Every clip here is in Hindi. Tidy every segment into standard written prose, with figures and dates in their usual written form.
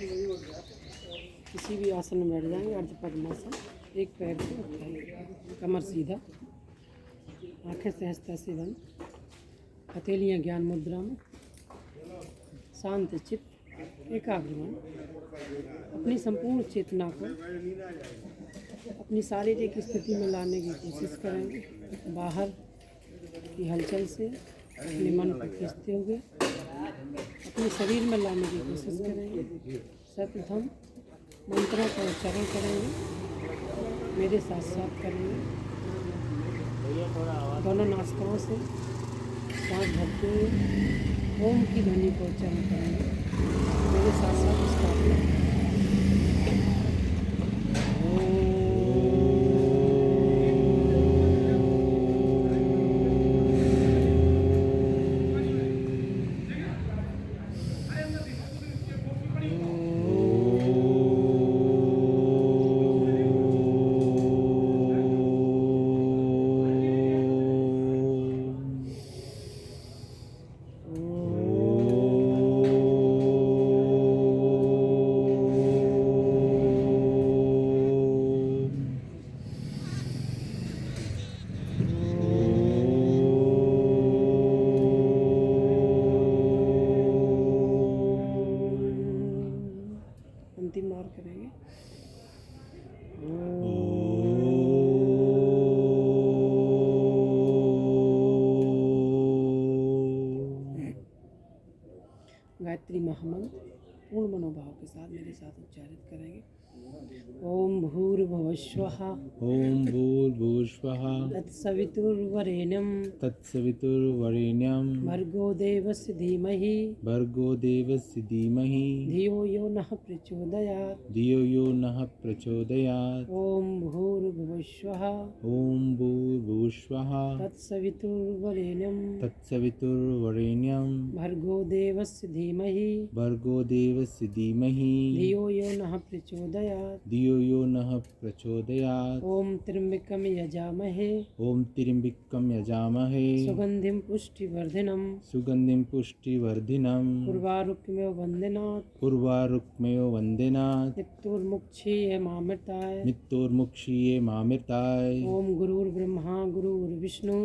किसी भी आसन में बैठ जाएंगे, अर्ध पद्मासन। एक पैर को उठाएंगे, कमर सीधा, आंखें सहजता से बंद, हथेलियाँ ज्ञान मुद्रा में, शांत चित्त, एकाग्र मन। अपनी संपूर्ण चेतना को अपनी शारीरिक स्थिति में लाने की कोशिश करेंगे। बाहर की हलचल से अपने मन को खींचते हुए अपने शरीर में लाने की कोशिश करेंगे। सर्वप्रथम मंत्रों का उच्चारण करेंगे, मेरे साथ साथ करेंगे। दोनों नासिकाओं से सांस भरते हुए ओम की ध्वनि को उच्चारण करेंगे। मेरे साथ साथ इसका अंतिम बार करेंगे। गायत्री महामंत्र पूर्ण मनोभाव के साथ मेरे साथ उच्चारित करेंगे। ओम भूर्भुवस्वः ओम भूर्भुवस्वः तत्सवितुर्वरेण्यं भर्गो देवस्य धीमहि धियो यो नः प्रचोदयात्। ओम भूर्भुवस्वः तत्सवितुर्वरेण्यं भर्गो देवस्य धीमहि धियो यो नः प्रचोदयात्। ओम त्र्यंबकं यजामहे सुगंधिं पुष्टिवर्धिनं उर्वारुकमेव वंदनात् मृत्युर्मुक्षीये मामृताय। ओम गुरुर्ब्रह्मा गुरुर्विष्णु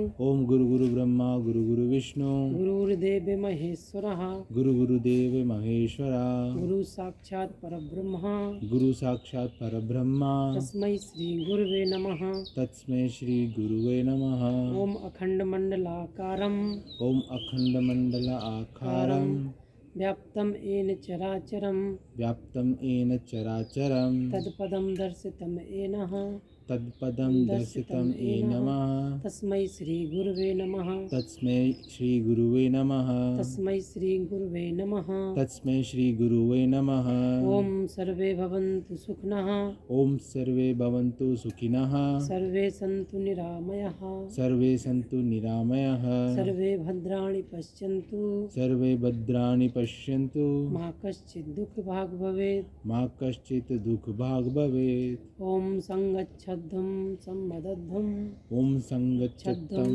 गुरुर्देव महेश्वरः गुरु साक्षात् परब्रह्म तस्मै श्री गुरुवे नमः। ओम अखंडमंडलाकारं व्याप्तं येन चराचरं तत्पदं दर्शितं येन तस्मै श्री गुरुवे नमः। ओम सर्वे भवन्तु सुखिनः सर्वे सन्तु निरामयाः सर्वे भद्राणि पश्यन्तु मा कश्चित् दुःख भाग् भवेत्। ओम संगच्छध्वं सम्मदध्वं ओम संगच्छध्वं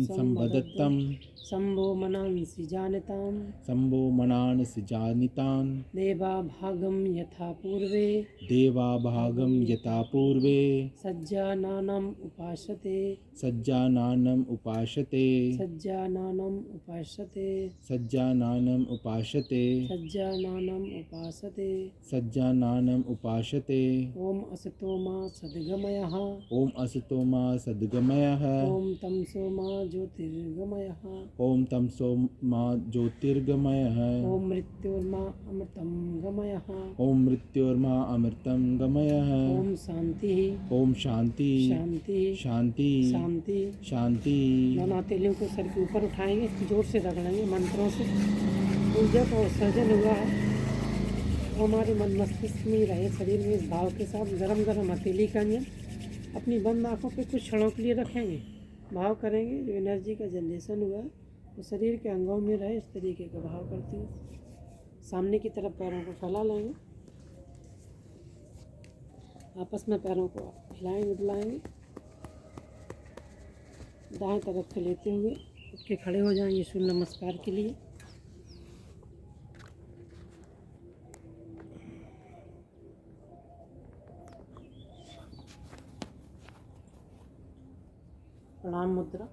सम्मदध्वं शम्भो मनांसि जानितां देवाभागं यथा पूर्वे सज्जानानम् उपासते ओम असतो मा सद्गमयः ओम तमसो मा ज्योतिर्गमयः ओम मृत्योर्मा अमृतं गमयः। ओम शांति। दोनों हथेलियों को सर के ऊपर उठाएंगे, जोर से रगड़ेंगे। मंत्रों से ऊर्जा का उत्सर्जन हुआ है, वो हमारे मन मस्तिष्क में रहे, शरीर में इस भाव के साथ गरम हथेली का अंजन अपनी बंद आँखों पे कुछ क्षणों के लिए रखेंगे। भाव करेंगे, जो एनर्जी का जनरेशन हुआ है वो शरीर के अंगों में रहे, इस तरीके का भाव करते हुए सामने की तरफ पैरों को फैला लेंगे। आपस में पैरों को हिलाएंगे डुलाएंगे। दाएं तरफ से लेते हुए उठ के खड़े हो जाएंगे सूर्य नमस्कार के लिए। प्रणाम मुद्रा।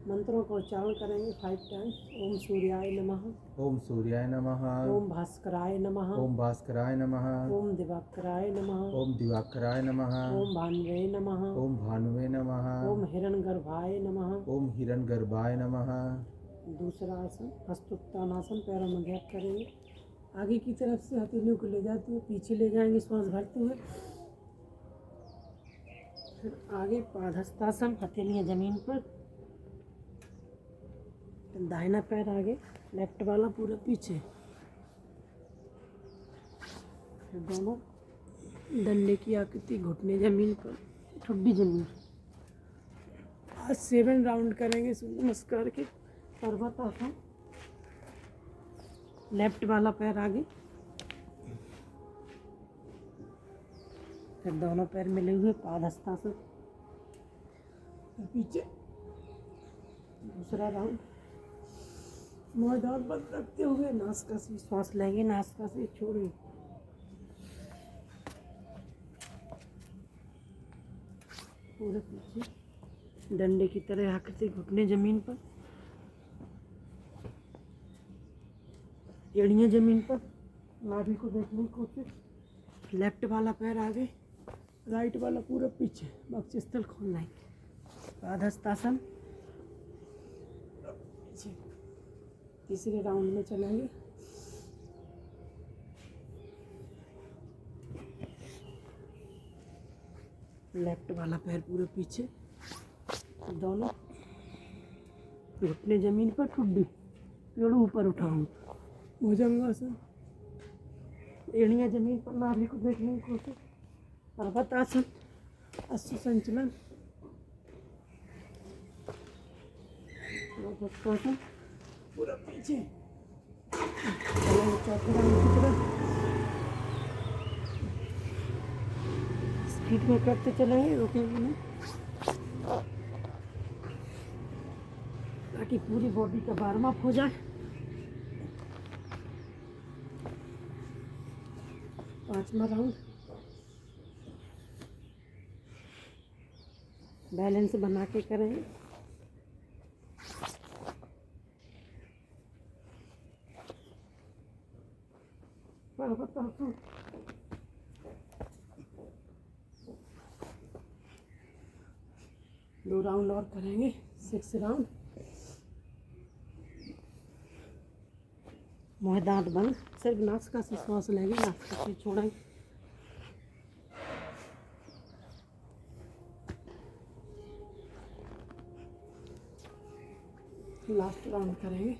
मंत्रों का उच्चारण करेंगे 5 टाइम्स। ओम सूर्याय नमः, ओम सूर्याय नमः, ओम भास्कराय नमः, ओम भास्कराय नमः, ओम दिवाकराय नमः, ओम दिवाकराय नमः, ओम भानुवे नमः, ओम भानुवे नमः, ओम हिरण्यगर्भाय नमः। ओम हिरण्यगर्भाय नमः। दूसरा आसन हस्तोत्तानासन, पैरों में गैप करेंगे। आगे की तरफ से हथेलियों को ले जाते हुए पीछे ले जाएंगे श्वास भरते हुए। फिर आगे पादहस्तासन, हथेलियाँ जमीन पर, दाहिना पैर आगे, लेफ्ट वाला पूरा पीछे। फिर दोनों डंडे की आकृति, घुटने जमीन पर, ठुड्डी जमीन। आज 7 राउंड करेंगे सूर्य नमस्कार के। पर्वत आसन, लेफ्ट वाला पैर आगे, फिर दोनों पैर मिले हुए पादहस्तासन, फिर पीछे। दूसरा राउंड मुँह दांत बंद रखते हुए नासिका से श्वास लेंगे, नासिका से छोड़ेंगे। पूरे पीछे डंडे की तरह आकृति, घुटने जमीन पर, एड़ियाँ जमीन पर, नाभि को देखने की कोशिश। लेफ्ट वाला पैर आगे, राइट वाला पूरा पीछे, वक्षस्थल खोलना है। पादहस्तासन। तीसरे राउंड में चलेंगे। लेफ्ट वाला पैर पूरे पीछे, दोनों घुटने जमीन पर, ठुड्डी पेड़ ऊपर उठाऊंगा। भुजंगासन, एड़ियाँ जमीन पर, नाभि को देखने की कोशिश। पर्वतासन, अश्व संचलन। पर्वतासन, पूरा पीछे। चलेंगे चौथे राउंड की तरफ। स्पीड में करते चलेंगे, रुकेंगे नहीं, ताकि पूरी बॉडी का वार्म अप हो जाए। पांचवा राउंड बैलेंस बना के करेंगे। पर्वतासन, दो राउंड और करेंगे, 6 राउंड। मुँह दांत बंद, सिर्फ नासिका से श्वास लेंगे, नासिका से छोड़ेंगे। लास्ट राउंड करेंगे।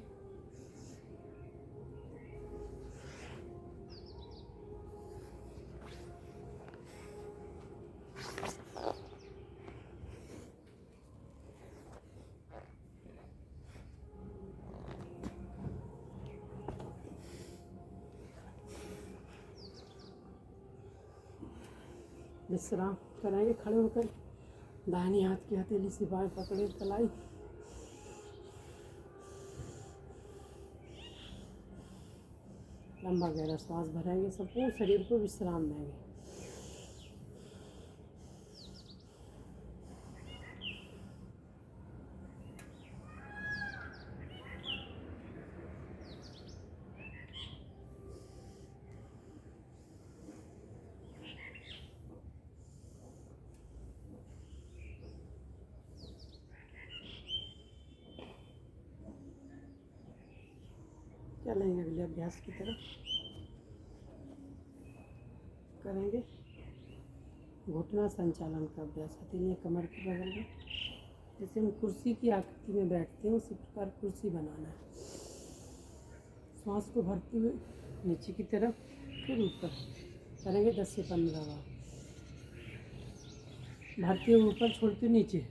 विश्राम करेंगे खड़े होकर। दाहिनी हाथ की हथेली से बाएं पकड़े कलाई। लंबा गहरा सांस भरेंगे, संपूर्ण शरीर को विश्राम देंगे। चलेंगे अगले अभ्यास की तरफ। करेंगे घुटना संचालन का अभ्यास। हथेलियाँ कमर के बगल में, जैसे हम कुर्सी की आकृति में बैठते हैं उसी प्रकार कुर्सी बनाना है। सांस को भरते हुए नीचे की तरफ, फिर ऊपर करेंगे 10 से 15 बार। भरते हुए ऊपर, छोड़ते हुए नीचे।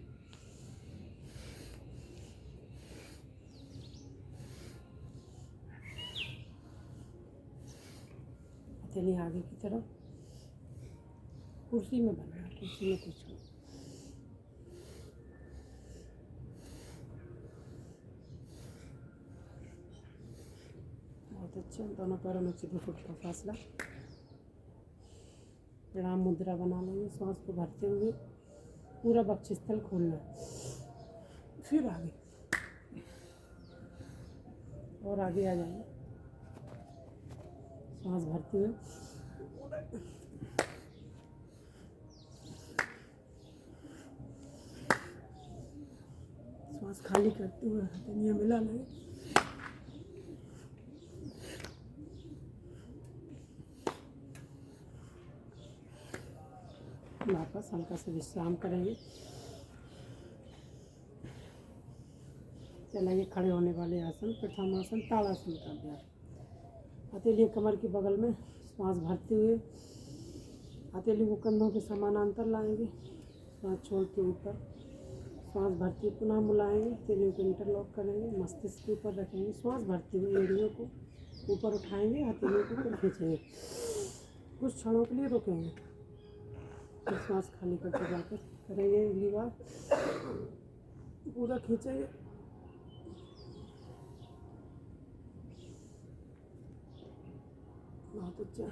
हथेली आगे की तरफ, कुर्सी में बनना है, कुर्सी में कुछ हो। बहुत अच्छा। दोनों पैरों में 2 फुट का फासला। प्रणाम मुद्रा बना लेंगे। सांस को भरते हुए पूरा वक्षस्थल खोलना है। फिर आगे और आगे आ जाएंगे। सांस भरते हुए सांस खाली करते हुए हथेलियाँ मिला लेंगे। वापस हल्का से विश्राम करेंगे। चलेंगे खड़े होने वाले आसन, प्रथमासन ताड़ासन का अभ्यास। हथेली कमर के बगल में सांस भरते हुए हथेली को कंधों के समानांतर लाएंगे। सांस छोड़ते ऊपर, सांस भरते पुनः बुलाएंगे। हथेलियों को इंटरलॉक करेंगे, मस्तिष्क के ऊपर रखेंगे। सांस भरते हुए एड़ियों को ऊपर उठाएंगे, हथेलियों को ऊपर खींचेंगे। कुछ क्षणों के लिए रुकेंगे, फिर सांस खाली करके जाकर करेंगे। अगली बार पूरा खींचेंगे। बहुत अच्छा।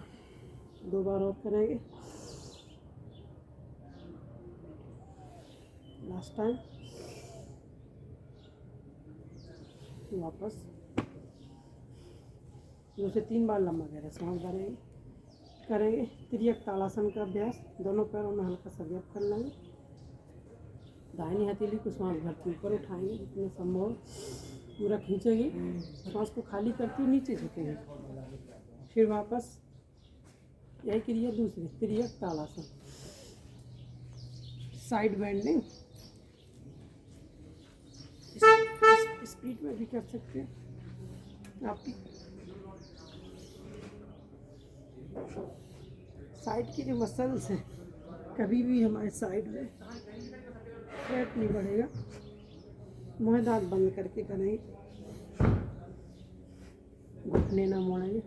2 बार और करेंगे। Last time. वापस 2 से 3 बार लंबा गहरा सांस भरेंगे। करेंगे तिर्यक ताड़ासन का अभ्यास। दोनों पैरों में हल्का सा गैप कर लेंगे। दाहिनी हथेली को सांस भरते ऊपर उठाएंगे, जितने संभव पूरा खींचेंगे। सांस को खाली करते हुए नीचे झुकेंगे। फिर वापस यही क्रिया दूसरी तिर्यक ताड़ासन। साइड बेंडिंग स्पीड में भी कर सकते हैं। आपकी साइड की जो मसल्स हैं, कभी भी हमारे साइड में फैट नहीं बढ़ेगा। मुँह दांत बंद करके करेंगे, घुटने ना मोड़ेंगे।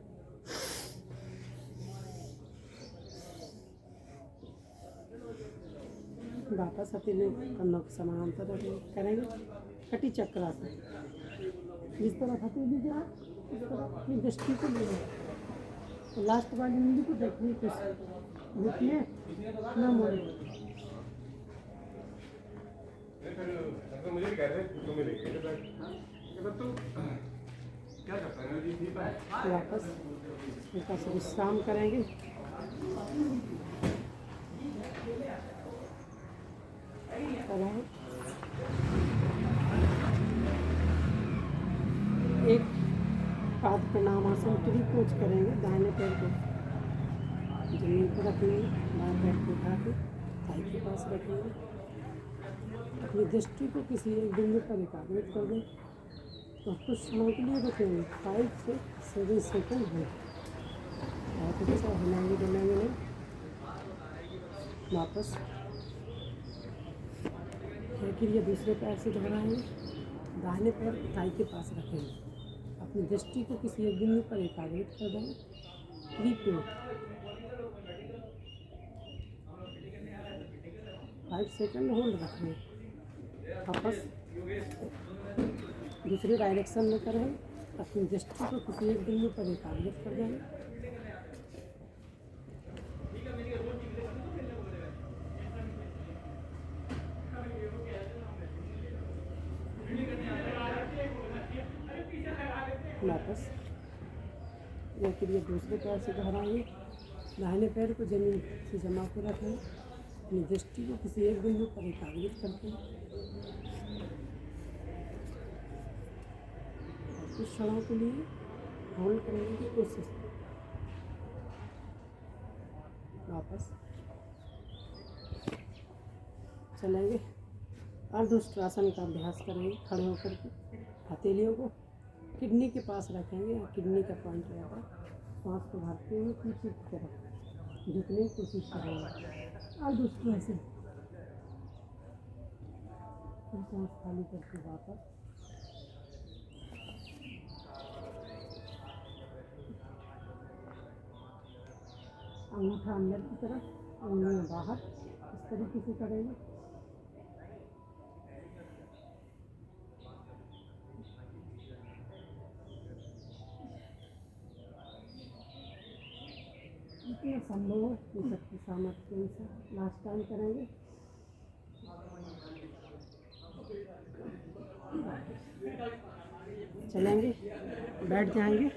वापस हथेली कंधों के समानांतर करेंगे। कटी चक्रासन। जिस तरह हथेली जाए उस तरह अपनी दृष्टि को ले। लास्ट वाली उंगली को देखिए, कुछ घुटने ना मोड़े। वापस हल्का सा विश्राम करेंगे। एक पाद प्रणामासन त्रिकोच करेंगे। दाहिने पैर को जमीन पर रखेंगे, बाएं पैर को उठा के थाई के पास रखेंगे। अपनी दृष्टि को किसी एक बिंदु पर एकाग्रित कर दें। तो कुछ क्षणों के लिए रुकेंगे, 5 से 7 सेकंड हो। बहुत अच्छा। हिलाएंगे डुलाएंगे नहीं। वापस क्रिया दूसरे पैर से दोहराएंगे। दाहिने पैर थाई के पास रखेंगे। अपनी दृष्टि को किसी एक बिंदु पर एकाग्रित कर देंगे। रिपीट 5 सेकंड होल्ड रखेंगे। वापस दूसरी डायरेक्शन में करें। अपनी दृष्टि को किसी एक बिंदु पर एकाग्रित कर देंगे। वापस यह क्रिया दूसरे पैर से दोहराएंगे। दाहिने पैर को जमीन से जमा के रखें। अपनी दृष्टि को किसी एक बिंदु पर एकाग्रित करते हैं। कुछ क्षणों के लिए होल्ड करने की कोशिश। वापस चलेंगे। अर्धउष्ट्रासन का अभ्यास करेंगे। खड़े होकर के हथेलियों को किडनी के पास रखेंगे। किडनी का पॉइंट रहेगा। सांस को भरते हुए पीछे की तरफ झुकने की कोशिश करेंगे। अर्धउष्ट्रासन। फिर सांस खाली करके वापस अंगूठा अंदर की तरफ, उंगलियां बाहर, इस तरीके से करेंगे। संभव है ये सबकी सामर्थ्य के अनुसार लास्ट टाइम करेंगे। चलेंगे, बैठ जाएंगे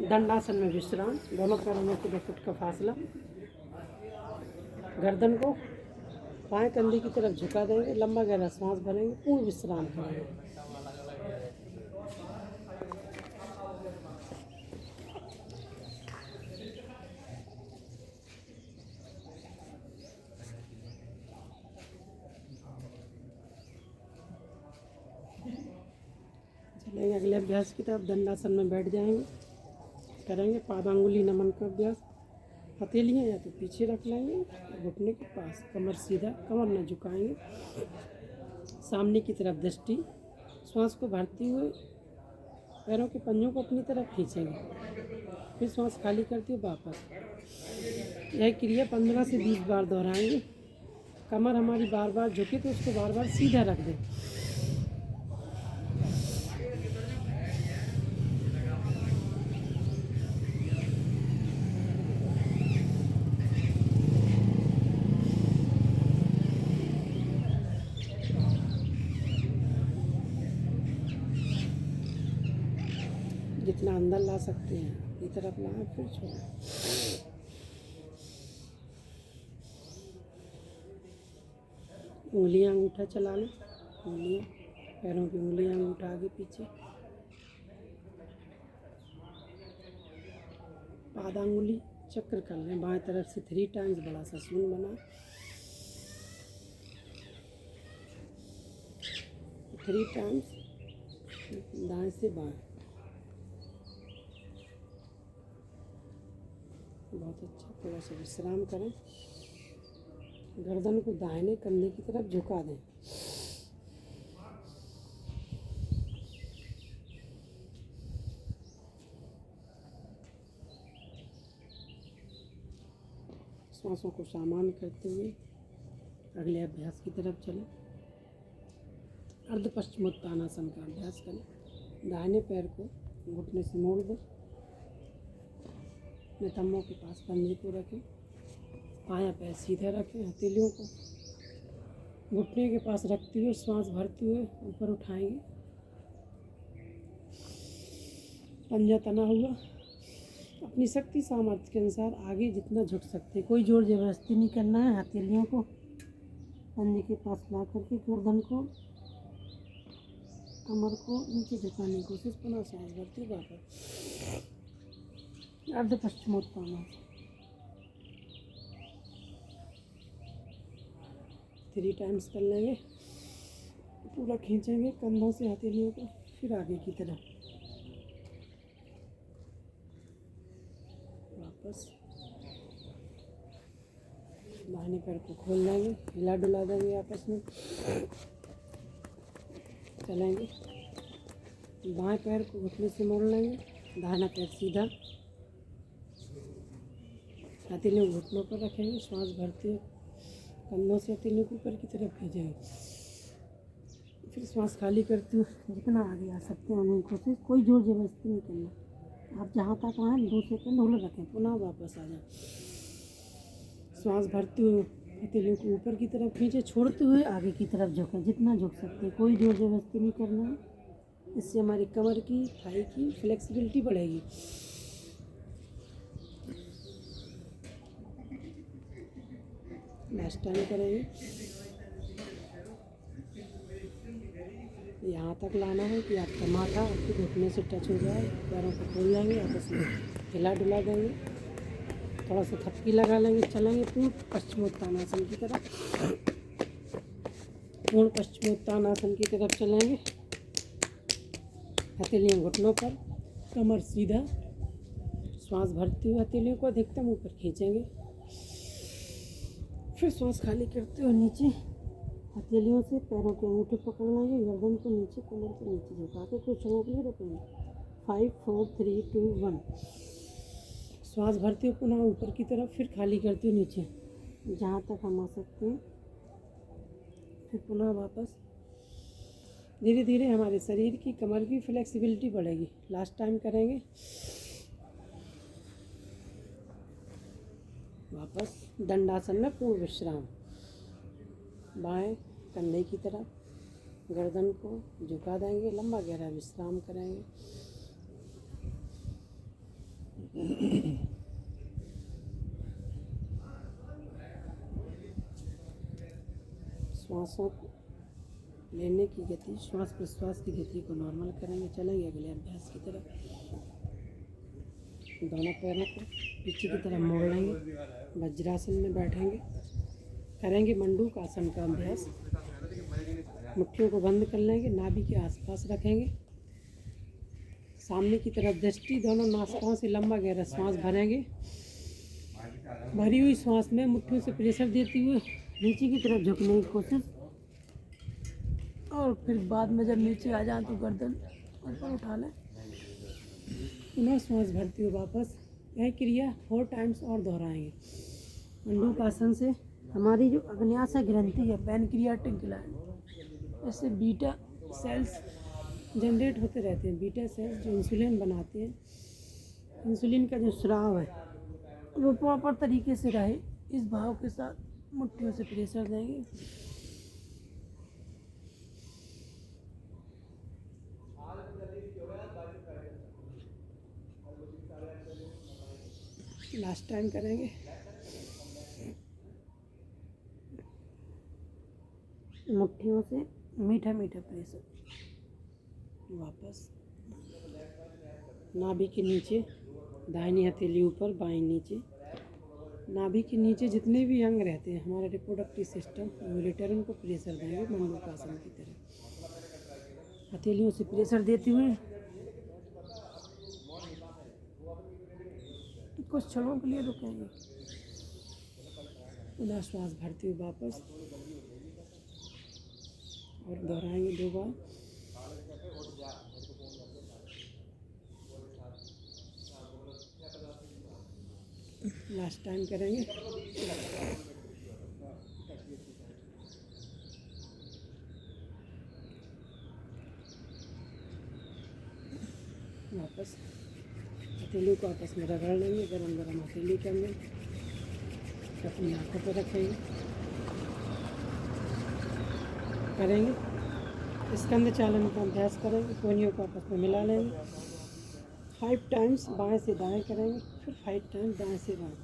दंडासन में विश्राम, दोनों पैरों में 2 फुट का फासला। गर्दन को बाएं कंधे की तरफ झुका देंगे, लंबा गहरा सांस भरेंगे, पूर्ण विश्राम करेंगे। चलेंगे अगले अभ्यास की तरफ। दंडासन में बैठ जाएंगे, करेंगे पादांगुली नमन का अभ्यास। हथेलियाँ या तो पीछे रख लेंगे, घुटने के पास, कमर सीधा, कमर न झुकाएंगे, सामने की तरफ दृष्टि। श्वास को भरते हुए पैरों के पंजों को अपनी तरफ खींचेंगे, फिर श्वास खाली करते हुए वापस। यह क्रिया 15 से 20 बार दोहराएंगे। कमर हमारी बार बार झुके तो उसको बार बार सीधा रख दें। जितना अंदर ला सकते हैं ये तरफ लाएं, फिर छोड़ें। उंगलियां अंगूठा चला लें, उंगलियां पैरों की उंगलियां अंगूठा आगे पीछे। पादांगुली चक्र कर लें, बाएं तरफ से 3 टाइम्स बड़ा सा शून्य बनाएं। 3 टाइम्स दाएं से बाएं। बहुत अच्छा। थोड़ा सा विश्राम करें, गर्दन को दाहिने कंधे की तरफ झुका दें। सांसों को सामान्य करते हुए अगले अभ्यास की तरफ चलें। अर्ध पश्चिमोत्तानासन का अभ्यास करें। दाहिने पैर को घुटने से मोड़ दें, नितंबों के पास पंजे को रखें, बायां पैर सीधा रखें, हथेलियों को घुटने के पास रखते हुए श्वास भरते हुए ऊपर उठाएंगे। पंजा तना हुआ, अपनी शक्ति सामर्थ्य के अनुसार आगे जितना झुक सकते, कोई जोर जबरदस्ती नहीं करना है। हथेलियों को पंजे के पास ला करके गर्दन को, कमर को नीचे झुकाने की कोशिश, पुनः सांस भरते वापस। अर्ध पश्चिमोत्तानासन 3 टाइम्स कर लेंगे। पूरा खींचेंगे कंधों से हथेलियों को, फिर आगे की तरफ वापस। दाहिने पैर को खोल लेंगे, हिला डुला देंगे आपस में। चलेंगे, बाएं पैर को घुटने से मोड़ लेंगे, दाहिना पैर सीधा, हथेलियों घुटनों पर रखेंगे, श्वास भरते हुए कंधों से हथेलियों को ऊपर की तरफ खींचेंगे, फिर श्वास खाली करते हुए जितना आगे आ सकते हैं उन्हीं कोशिश, कोई जोर जबरदस्ती नहीं करना। आप जहाँ तक आएँ 2 सेकंड होल्ड रखें, पुनः वापस आ जाए। श्वास भरते हुए हथेलियों को ऊपर की तरफ खींचे, छोड़ते हुए आगे की तरफ झुकें, जितना झुक सकते हैं, कोई जोर जबरदस्ती नहीं करना है। इससे हमारी कमर की, थाई की फ्लेक्सिबिलिटी बढ़ेगी। लास्ट टाइम करेंगे। यहाँ तक लाना है कि आपका माथा आपके घुटने से टच हो जाए। पैरों को खोल लेंगे, आपस में हिला डुला देंगे, थोड़ा सा थपकी लगा लेंगे। चलेंगे पूर्ण पश्चिमोत्तानासन की तरफ। पूर्ण पश्चिमोत्तानासन की तरफ चलेंगे। हथेलियाँ घुटनों पर, कमर सीधा, श्वास भरते हुए हथेलियों को अधिकतम ऊपर खींचेंगे, फिर श्वास खाली करते हुए नीचे हथेलियों से पैरों के अंगूठे पकड़ लेंगे, गर्दन को नीचे, कमर को नीचे झुका के कुछ क्षणों के लिए रुकेंगे। 5 4 3 2 1। श्वास भरते हुए पुनः ऊपर की तरफ, फिर खाली करते हुए नीचे जहाँ तक हम आ सकते हैं, फिर पुनः वापस। धीरे धीरे हमारे शरीर की, कमर की फ्लेक्सिबिलिटी बढ़ेगी। लास्ट टाइम करेंगे। वापस दंडासन में पूर्ण विश्राम। बाएं कंधे की तरफ, गर्दन को झुका देंगे, लंबा गहरा विश्राम करेंगे। श्वासों को लेने की गति, श्वास प्रश्वास की गति को नॉर्मल करेंगे। चलेंगे अगले अभ्यास की तरफ। दोनों पैरों को पीछे की तरफ मोड़ लेंगे, वज्रासन में बैठेंगे। करेंगे मंडूक आसन का अभ्यास। मुट्ठियों को बंद कर लेंगे, नाभि के आसपास रखेंगे, सामने की तरफ दृष्टि, दोनों नासिकाओं से लंबा गहरा श्वास भरेंगे। भरी हुई श्वास में मुट्ठियों से प्रेशर देते हुए नीचे की तरफ झुकने की कोशिश, और फिर बाद में जब नीचे आ जाए तो गर्दन ऊपर उठा लें। पुनः श्वास भरते हुए वापस। यह क्रिया 4 टाइम्स और दोहराएंगे। मंडूक आसन से हमारी जो अग्न्याशय ग्रंथि है, पैनक्रियाटिक ग्लैंड, इससे बीटा सेल्स जनरेट होते रहते हैं। बीटा सेल्स जो इंसुलिन बनाते हैं, इंसुलिन का जो स्राव है वो प्रॉपर तरीके से रहे, इस भाव के साथ मुट्ठियों से प्रेशर देंगे। लास्ट टाइम करेंगे। मुट्ठियों से मीठा मीठा प्रेशर। वापस नाभि के नीचे, दाहिनी हथेली ऊपर, बाईं नीचे। नाभि के नीचे जितने भी अंग रहते हैं हमारा रिप्रोडक्टिव सिस्टम, यूरेटर, उनको प्रेशर देंगे मंडूक आसन की तरह। हथेलियों से प्रेशर देते हुए कुछ क्षणों के लिए रुकेंगे। पुनः श्वास भरते हुए वापस और दोहराएंगे 2 बार। लास्ट टाइम करेंगे। वापस हथेली को आपस में रगड़ लेंगे, गरम गरम हथेली के अंदर अपनी आंखों पर रखेंगे। करेंगे स्कंद चालन का अभ्यास करेंगे। कोहनियों को आपस में मिला लेंगे। 5 टाइम्स बाएं से दाएं करेंगे, फिर 5 टाइम्स दाएं से बाएं।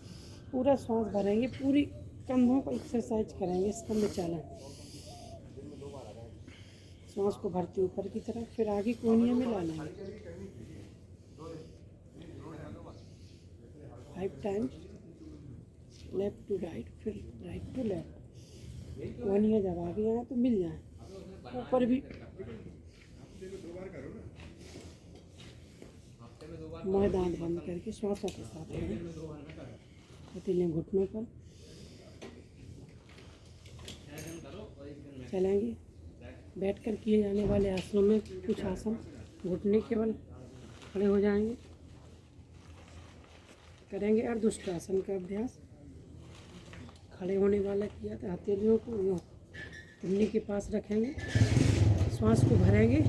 पूरा श्वास भरेंगे, पूरी कंधों को एक्सरसाइज करेंगे स्कंद चालन। श्वास को भरते ऊपर की तरफ, फिर आगे कोहनियाँ मिला लेंगे। 5 टाइम्स लेफ्ट टू राइट, फिर राइट टू लेफ्ट। कोहनियाँ जब आगे आए तो मिल जाए, ऊपर भी। मुँह दांत बंद करके श्वासों के साथ करें। हथेलियाँ घुटनों पर चलेंगे। बैठकर किए जाने वाले आसनों में कुछ आसन घुटने केवल खड़े हो जाएंगे। करेंगे अर्धउष्ट्रासन का अभ्यास। खड़े होने वाला किया तो हथेलियों को यूँ कुन्नी के पास रखेंगे, श्वास को भरेंगे।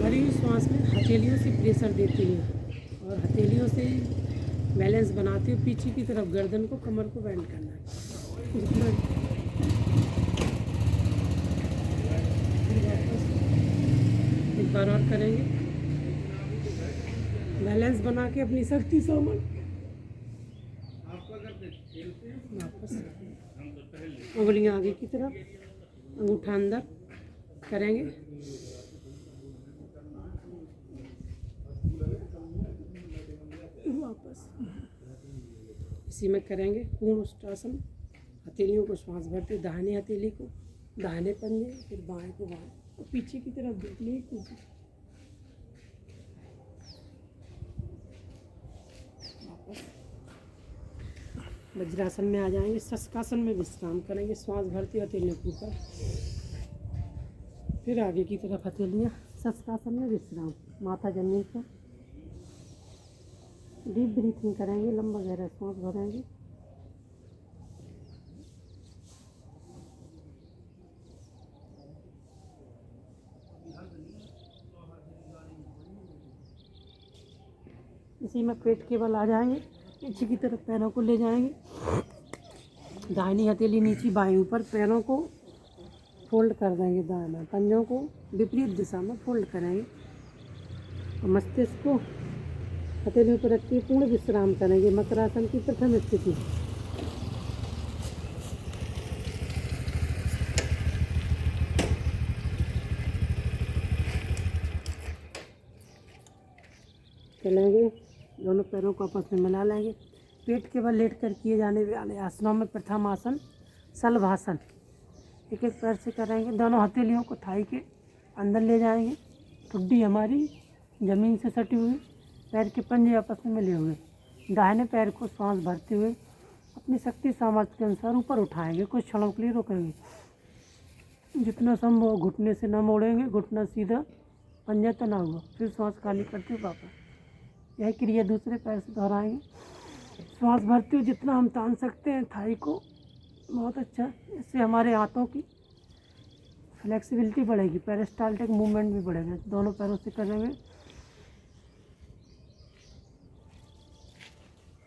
भरी हुई श्वास में हथेलियों से प्रेशर देते हुए और हथेलियों से बैलेंस बनाते हुए पीछे की तरफ गर्दन को, कमर को बेंड करना है जितना। एक बार और करेंगे। बैलेंस बना के अपनी शक्ति सामान वापस उंगलियां आगे की तरफ, अंगूठा अंदर करेंगे। वापस इसी में करेंगे पूर्ण उष्ट्रासन। हथेलियों को श्वास भरते, दाहिनी हथेली को दाहिने पंजे, फिर बाएं को बाएं, और पीछे की तरफ देखने की कोशिश। वापस वज्रासन में आ जाएंगे। शशकासन में विश्राम करेंगे। श्वास भरते हथेलियों के ऊपर, फिर आगे की तरफ हथेलियाँ। शशकासन में विश्राम, माथा जमीन पर। डीप ब्रीथिंग करेंगे, लंबा गहरा सांस भरेंगे। इसी में पेट के बल आ जाएंगे, पीछे की तरफ पैरों को ले जाएंगे। दाहिनी हथेली नीचे बाएं ऊपर, पैरों को फोल्ड कर देंगे दाएं, पंजों को विपरीत दिशा में फोल्ड करेंगे और मस्तिष्क को हथेली ऊपर रख के पूर्ण विश्राम करेंगे। मकरासन की प्रथम स्थिति। चलेंगे, दोनों पैरों को आपस में मिला लेंगे। पेट के बल लेट कर किए जाने वाले आसनों में प्रथम आसन शलभासन। एक एक पैर से करेंगे। दोनों हथेलियों को थाई के अंदर ले जाएंगे। ठुड्डी हमारी ज़मीन से सटी हुई, पैर के पंजे आपस में मिले हुए। दाहिने पैर को सांस भरते हुए अपनी शक्ति सामर्थ्य के अनुसार ऊपर उठाएंगे। कुछ क्षणों के लिए रुकेंगे। जितना संभव घुटने से न मोड़ेंगे, घुटना सीधा, पंजा तना हुआ। फिर सांस खाली करते हुए वापस। यह क्रिया दूसरे पैर से दोहराएंगे। सांस भरते हुए जितना हम तान सकते हैं थाई को, बहुत अच्छा। इससे हमारे हाथों की फ्लेक्सिबिलिटी बढ़ेगी, पेरिस्टाल्टिक मूवमेंट भी बढ़ेगा। दोनों पैरों से करेंगे।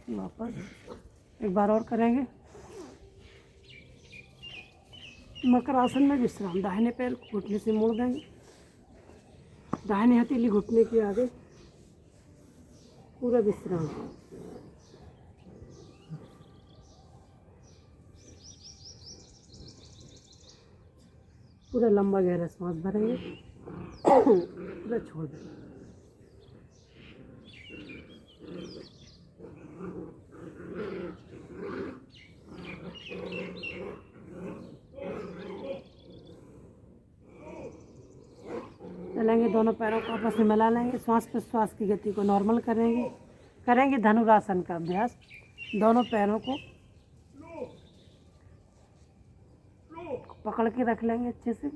वापस एक बार और करेंगे। मकर आसन में विश्राम। दाहिने पैर को घुटने से मोड़ देंगे। दाहिने हथेली घुटने के आगे, पूरा विश्राम। पूरा लंबा गहरा सांस भरेंगे, पूरा छोड़ देंगे। चलेंगे, दोनों पैरों को आपस में मिला लेंगे। श्वास प्रश्वास की गति को नॉर्मल करेंगे धनुरासन का अभ्यास। दोनों पैरों को पकड़ के रख लेंगे अच्छे से,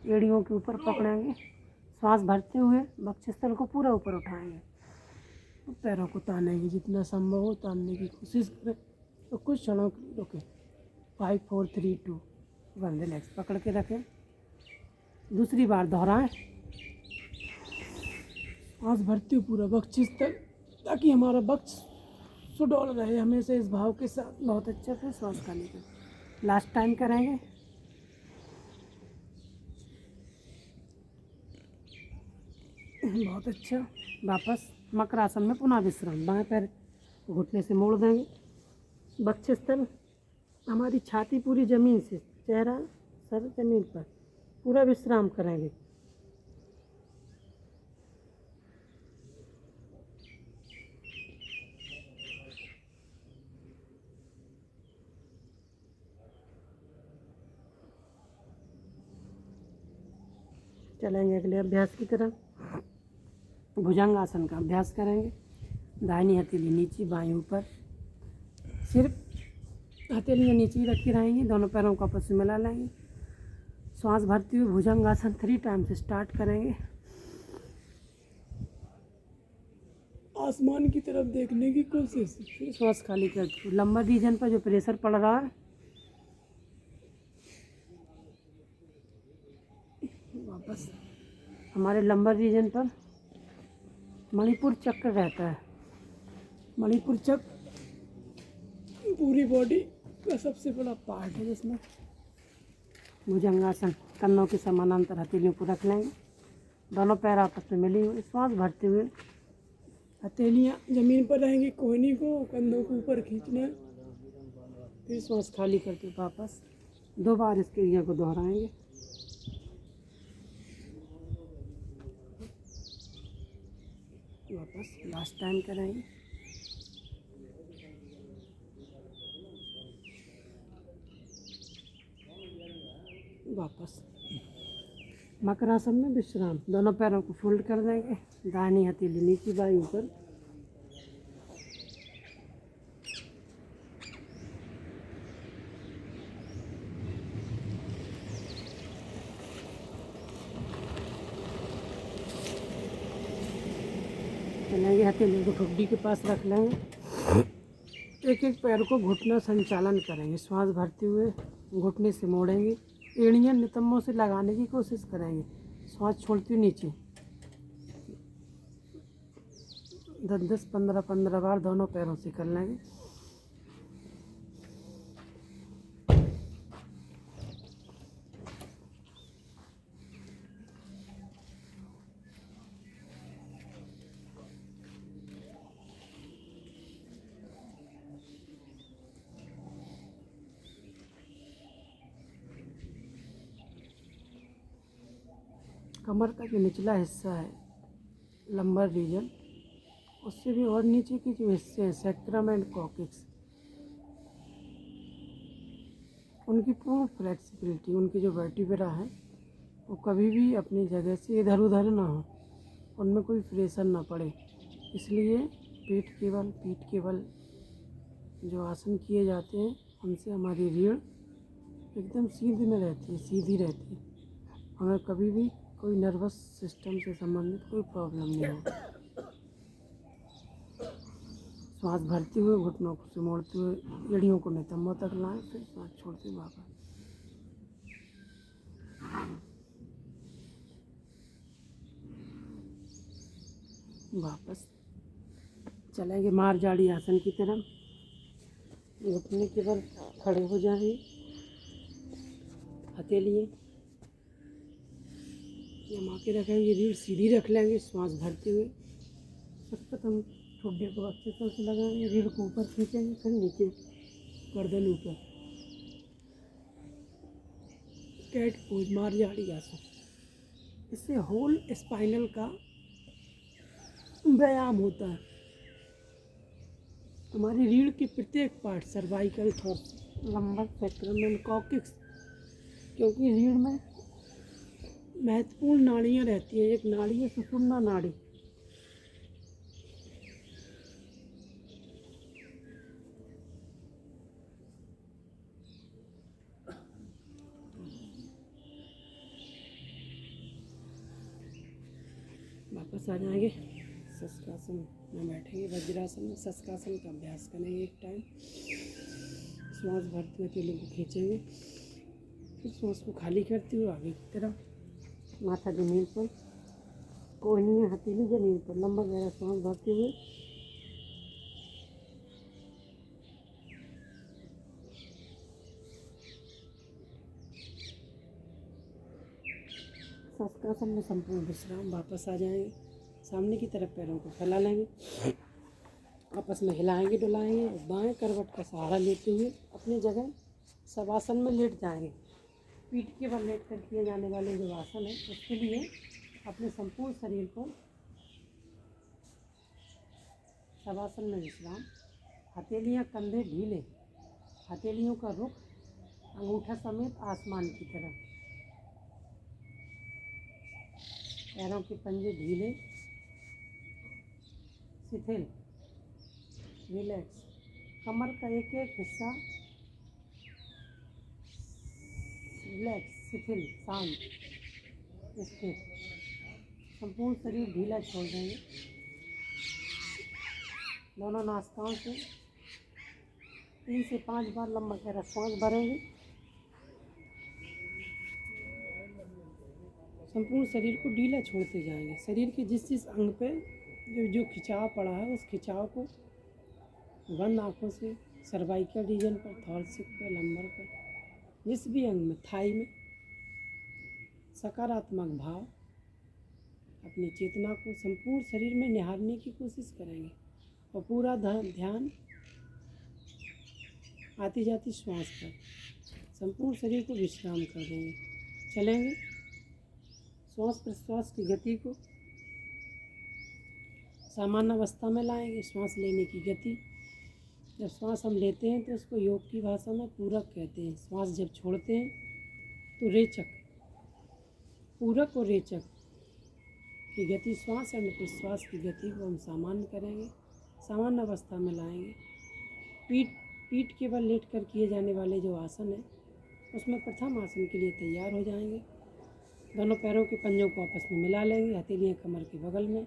एड़ियों के ऊपर पकड़ेंगे। सांस भरते हुए वक्षस्थल को पूरा ऊपर उठाएंगे। पैरों को तानेंगे, जितना संभव हो तानने की कोशिश करें। तो कुछ क्षणों के लिए रुकें। 5 4 3 2 1 रिलैक्स। पकड़ के रखें। दूसरी बार दोहराएं। सांस भरते हुए पूरा वक्षस्थल, ताकि हमारा वक्ष सुडौल रहे हमेशा इस भाव के साथ। बहुत अच्छा। फिर सांस खाली करें। लास्ट टाइम करेंगे। बहुत अच्छा। वापस मकरासन में पुनः विश्राम। बाएं पैर घुटने से मोड़ देंगे। वक्षस्थल हमारी छाती पूरी ज़मीन से, चेहरा सर ज़मीन पर, पूरा विश्राम करेंगे। चलेंगे अगले अभ्यास की तरफ। भुजंगासन का अभ्यास करेंगे। दाहिनी हथेली नीचे, बाएं ऊपर। सिर्फ हथेलियाँ नीचे ही रखी रहेंगी। दोनों पैरों को आपस में मिला लेंगे। सांस भरते हुए भुजंगासन 3 टाइम से स्टार्ट करेंगे। आसमान की तरफ देखने की कोशिश। फिर सांस खाली करते हुए लंबर रीजन पर जो प्रेशर पड़ रहा है, वापस हमारे लंबर रीजन पर मणिपुर चक्र रहता है। मणिपुर चक्र पूरी बॉडी का सबसे बड़ा पार्ट है, जिसमें भुजंगासन कन्नों के समानांतर हथेलियों को रख लेंगे। दोनों पैर आपस में मिली हुई। श्वास भरते हुए हथेलियाँ ज़मीन पर रहेंगी। कोहनी को कंधों को ऊपर खींचना है। फिर श्वास खाली करके वापस 2 बार इस क्रिया को दोहराएंगे। वापस लास्ट टाइम करेंगे। वापस मकरासन में विश्राम। दोनों पैरों को फोल्ड कर देंगे। दाहिनी हथेली नीचे, बाएं ऊपर। चलेंगे, हथेली को ठुड्डी के पास रख लेंगे। एक एक पैर को घुटना संचालन करेंगे। श्वास भरते हुए घुटने से मोड़ेंगे। एड़ियाँ नितंबों से लगाने की कोशिश करेंगे। श्वास छोड़ती हुई नीचे। 10 10 15 15 बार दोनों पैरों से कर लेंगे। कमर का जो निचला हिस्सा है, लंबर रीजन, उससे भी और नीचे के जो हिस्से हैं, सैक्रम एंड कॉकिक्स, उनकी पूर्ण फ्लेक्सिबिलिटी, उनकी जो वर्टिब्रा है वो कभी भी अपनी जगह से इधर उधर ना हो, उनमें कोई प्रेशर ना पड़े। इसलिए पीठ के बल जो आसन किए जाते हैं उनसे हमारी रीढ़ एकदम सीधी में रहती है, सीधी रहती है। हमें कभी भी कोई नर्वस सिस्टम से संबंधित कोई प्रॉब्लम नहीं हो। श्वास भरते हुए घुटनों को मोड़ते हुए एड़ियों को नितंबों तक लाएं, फिर श्वास छोड़ते वापस चलेंगे मारजाड़ी आसन की तरफ। घुटने के बल खड़े हो जाएंगे, हथेलियाँ जमा के रखेंगे, रीढ़ सीधी रख लेंगे, श्वास भरते हुए सख्त हम ठुड्डे को अच्छे से लगाएंगे, रीढ़ को ऊपर खींचेंगे, फिर नीचे गर्दन ऊपर, कैट पोज, मारजाड़ी आसन। इससे होल स्पाइनल का व्यायाम होता है। हमारी रीढ़ के प्रत्येक part, cervical, थॉर्स, lumbar, sacrum and coccyx, क्योंकि रीढ़ में महत्वपूर्ण नाड़ियाँ रहती हैं। एक नाड़ी है सुषुम्ना नाड़ी, वापस आ जाएंगे, शस्त्रासन में बैठेंगे, वज्रासन में शस्त्रासन का अभ्यास करेंगे। एक टाइम श्वास भरते हुए हथेलियों को खींचेंगे, फिर श्वास को खाली करते हुए आगे की तरफ, माथा जमीन पर, कोहनी हथेली जमीन पर, लंबा गहरा श्वास भरते हुए शस्त्रासन में संपूर्ण विश्राम। वापस आ जाएंगे, सामने की तरफ पैरों को फैला लेंगे, आपस में हिलाएंगे डुलाएंगे, बाएं करवट का सहारा लेते हुए अपनी जगह शवासन में लेट जाएंगे। पीठ के बल लेट कर किए जाने वाले जो आसन है, उसके लिए अपने संपूर्ण शरीर को शवासन में विश्राम, हथेलियाँ कंधे ढीले, हथेलियों का रुख अंगूठा समेत आसमान की तरफ, पैरों के पंजे ढीले, शिथिल, रिलैक्स, कमर का एक एक हिस्सा रिलैक्स, शिथिल, शांत, स्थिर, संपूर्ण शरीर ढीला छोड़ देंगे। दोनों नासिकाओं से 3 से 5 बार लंबा गहरा श्वास भरेंगे। संपूर्ण शरीर को ढीला छोड़ते जाएंगे। शरीर के जिस अंग पे जो खिंचाव पड़ा है, उस खिंचाव को बंद आँखों से सर्वाइकल रीजन पर, थॉर्सिक पे, लंबर पे, जिस भी अंग में, थाई में, सकारात्मक भाव, अपनी चेतना को संपूर्ण शरीर में निहारने की कोशिश करेंगे और पूरा ध्यान आती जाती श्वास पर, संपूर्ण शरीर को विश्राम कर देंगे। चलेंगे, श्वास प्रश्वास की गति को सामान्य अवस्था में लाएंगे। श्वास लेने की गति, जब श्वास हम लेते हैं तो उसको योग की भाषा में पूरक कहते हैं। श्वास जब छोड़ते हैं तो रेचक, पूरक और रेचक की गति, श्वास एंड प्रश्वास की गति को हम सामान्य करेंगे, सामान्य अवस्था में लाएंगे। पीठ के बल लेट कर किए जाने वाले जो आसन है, उसमें प्रथम आसन के लिए तैयार हो जाएंगे। दोनों पैरों के पंजों को आपस में मिला लेंगे, हथेलियाँ कमर के बगल में,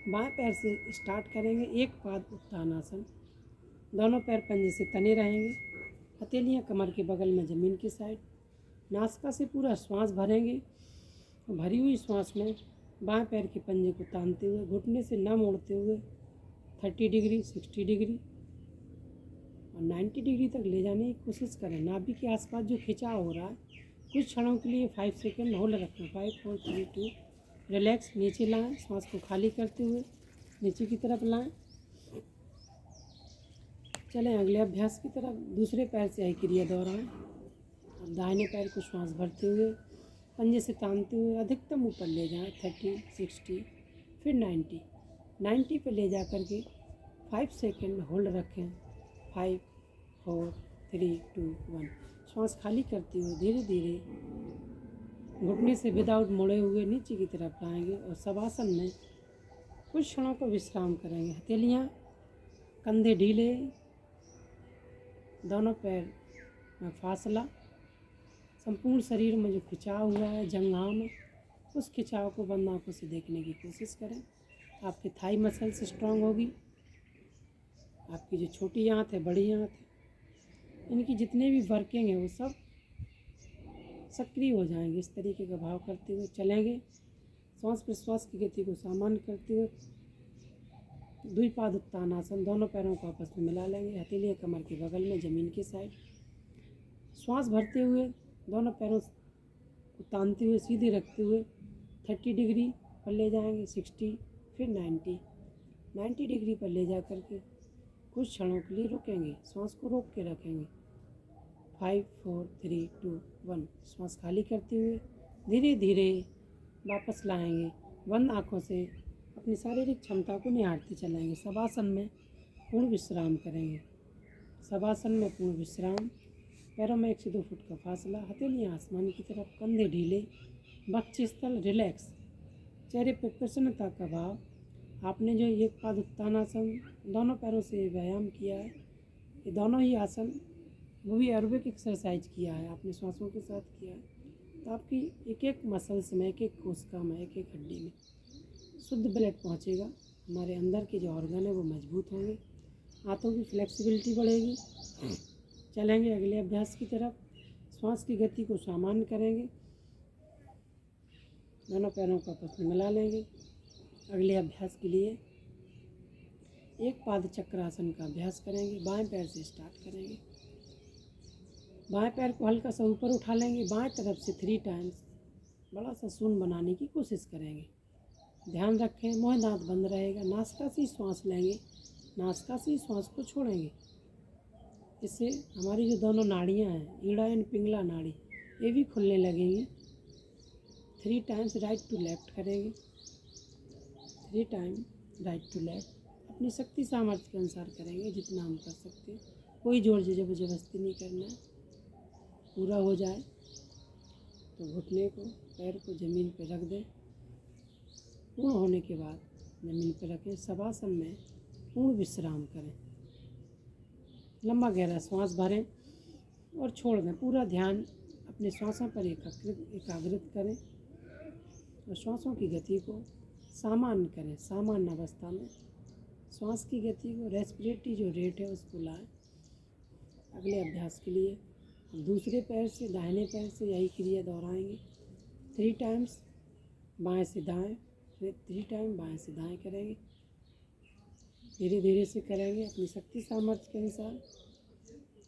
बाएं पैर से स्टार्ट करेंगे। एक पाद उत्थान आसन, दोनों पैर पंजे से तने रहेंगे, हथेलियाँ कमर के बगल में ज़मीन की साइड, नासिका से पूरा श्वास भरेंगे। भरी हुई श्वास में बाएं पैर के पंजे को तानते हुए, घुटने से न मोड़ते हुए 30 डिग्री, 60 डिग्री और 90 डिग्री तक ले जाने की कोशिश करें। नाभि के आसपास जो खिंचाव हो रहा है, कुछ क्षणों के लिए 5 सेकेंड होल्ड रखें। 5, 4, 3, 2, रिलैक्स। नीचे लाएं, श्वास को खाली करते हुए नीचे की तरफ लाएं। चलें अगले अभ्यास की तरफ। दूसरे पैर से यही क्रिया दोहराएं। दाहिने पैर को श्वास भरते हुए पंजे से तानते हुए अधिकतम ऊपर ले जाएं, 30, 60, फिर 90 पे ले जा कर के 5 सेकेंड होल्ड रखें। 5, 4, 3, 2, 1। श्वास खाली करते हुए धीरे धीरे घुटने से विदाउट मुड़े हुए नीचे की तरफ लाएंगे और शवासन में कुछ क्षणों को विश्राम करेंगे। हथेलियाँ, कंधे ढीले, दोनों पैर में फासला, संपूर्ण शरीर में जो खिंचाव हुआ है जंघाओं में, उस खिंचाव को बंद आंखों से देखने की कोशिश करें। आपकी थाई मसल्स स्ट्रांग होगी। आपकी जो छोटी आंत है, बड़ी आंत है, इनकी जितने भी वर्किंग है वो सब सक्रिय हो जाएंगे। इस तरीके का भाव करते हुए चलेंगे। श्वास प्रश्वास की गति को सामान्य करते हुए द्विपाद उत्तानासन, दोनों पैरों को आपस में मिला लेंगे। हथेलियाँ कमर के बगल में, जमीन की साइड। श्वास भरते हुए दोनों पैरों को तानते हुए सीधे रखते हुए 30 डिग्री पर ले जाएंगे, 60, फिर 90 डिग्री पर ले जा करके कुछ क्षणों के लिए रुकेंगे। श्वास को रोक के रखेंगे। 5, 4, 3, 2, 1। श्वास खाली करते हुए धीरे धीरे वापस लाएंगे। बंद आँखों से अपनी शारीरिक क्षमता को निहारते चलाएंगे। शवासन में पूर्ण विश्राम करेंगे। शवासन में पूर्ण विश्राम। पैरों में 1 से 2 फुट का फासला। हथेलियाँ आसमान की तरफ, कंधे ढीले, वक्षस्थल रिलैक्स, चेहरे पर प्रसन्नता का भाव। आपने जो एक पाद उत्तानासन दोनों पैरों से व्यायाम किया है, ये दोनों ही आसन वो भी एरोबिक एक्सरसाइज किया है, आपने श्वासों के साथ किया है, तो आपकी एक एक मसल्स में, एक एक कोशिका में, एक एक हड्डी में शुद्ध ब्लड पहुंचेगा। हमारे अंदर के जो ऑर्गन है वो मजबूत होंगे। हाथों की फ्लेक्सिबिलिटी बढ़ेगी। चलेंगे अगले अभ्यास की तरफ। श्वास की गति को सामान्य करेंगे। दोनों पैरों को आपस में मिला लेंगे। अगले अभ्यास के लिए एक पाद चक्रासन का अभ्यास करेंगे। बाएं पैर से स्टार्ट करेंगे। बाएं पैर को हल्का सा ऊपर उठा लेंगे। बाएं तरफ से 3 टाइम्स बड़ा सा शून्य बनाने की कोशिश करेंगे। ध्यान रखें, मुँह दांत बंद रहेगा। नासिका से श्वास लेंगे, नासिका से श्वास को छोड़ेंगे। इससे हमारी जो दोनों नाड़ियाँ हैं, ईड़ा एंड पिंगला नाड़ी, ये भी खुलने लगेंगी। 3 टाइम्स राइट टू लेफ्ट करेंगे। 3 टाइम राइट टू लेफ्ट। अपनी शक्ति सामर्थ्य के अनुसार करेंगे, जितना हम कर सकते हैं। कोई जोर जबरदस्ती नहीं करना है। पूरा हो जाए तो घुटने को, पैर को ज़मीन पर रख दें। पूर्ण होने के बाद ज़मीन पर रखें। शवासन में पूर्ण विश्राम करें। लंबा गहरा श्वास भरें और छोड़ दें। पूरा ध्यान अपने श्वासों पर एकाग्रित करें और श्वासों की गति को सामान्य करें। सामान्य अवस्था में श्वास की गति को, रेस्पिरेटरी जो रेट है उसको लाएं। अगले अभ्यास के लिए दूसरे पैर से, दाहिने पैर से यही क्रिया दोहराएंगे। 3 टाइम्स बाएं से दाएं, फिर 3 टाइम बाएं से दाएं करेंगे। धीरे धीरे से करेंगे अपनी शक्ति सामर्थ्य के अनुसार।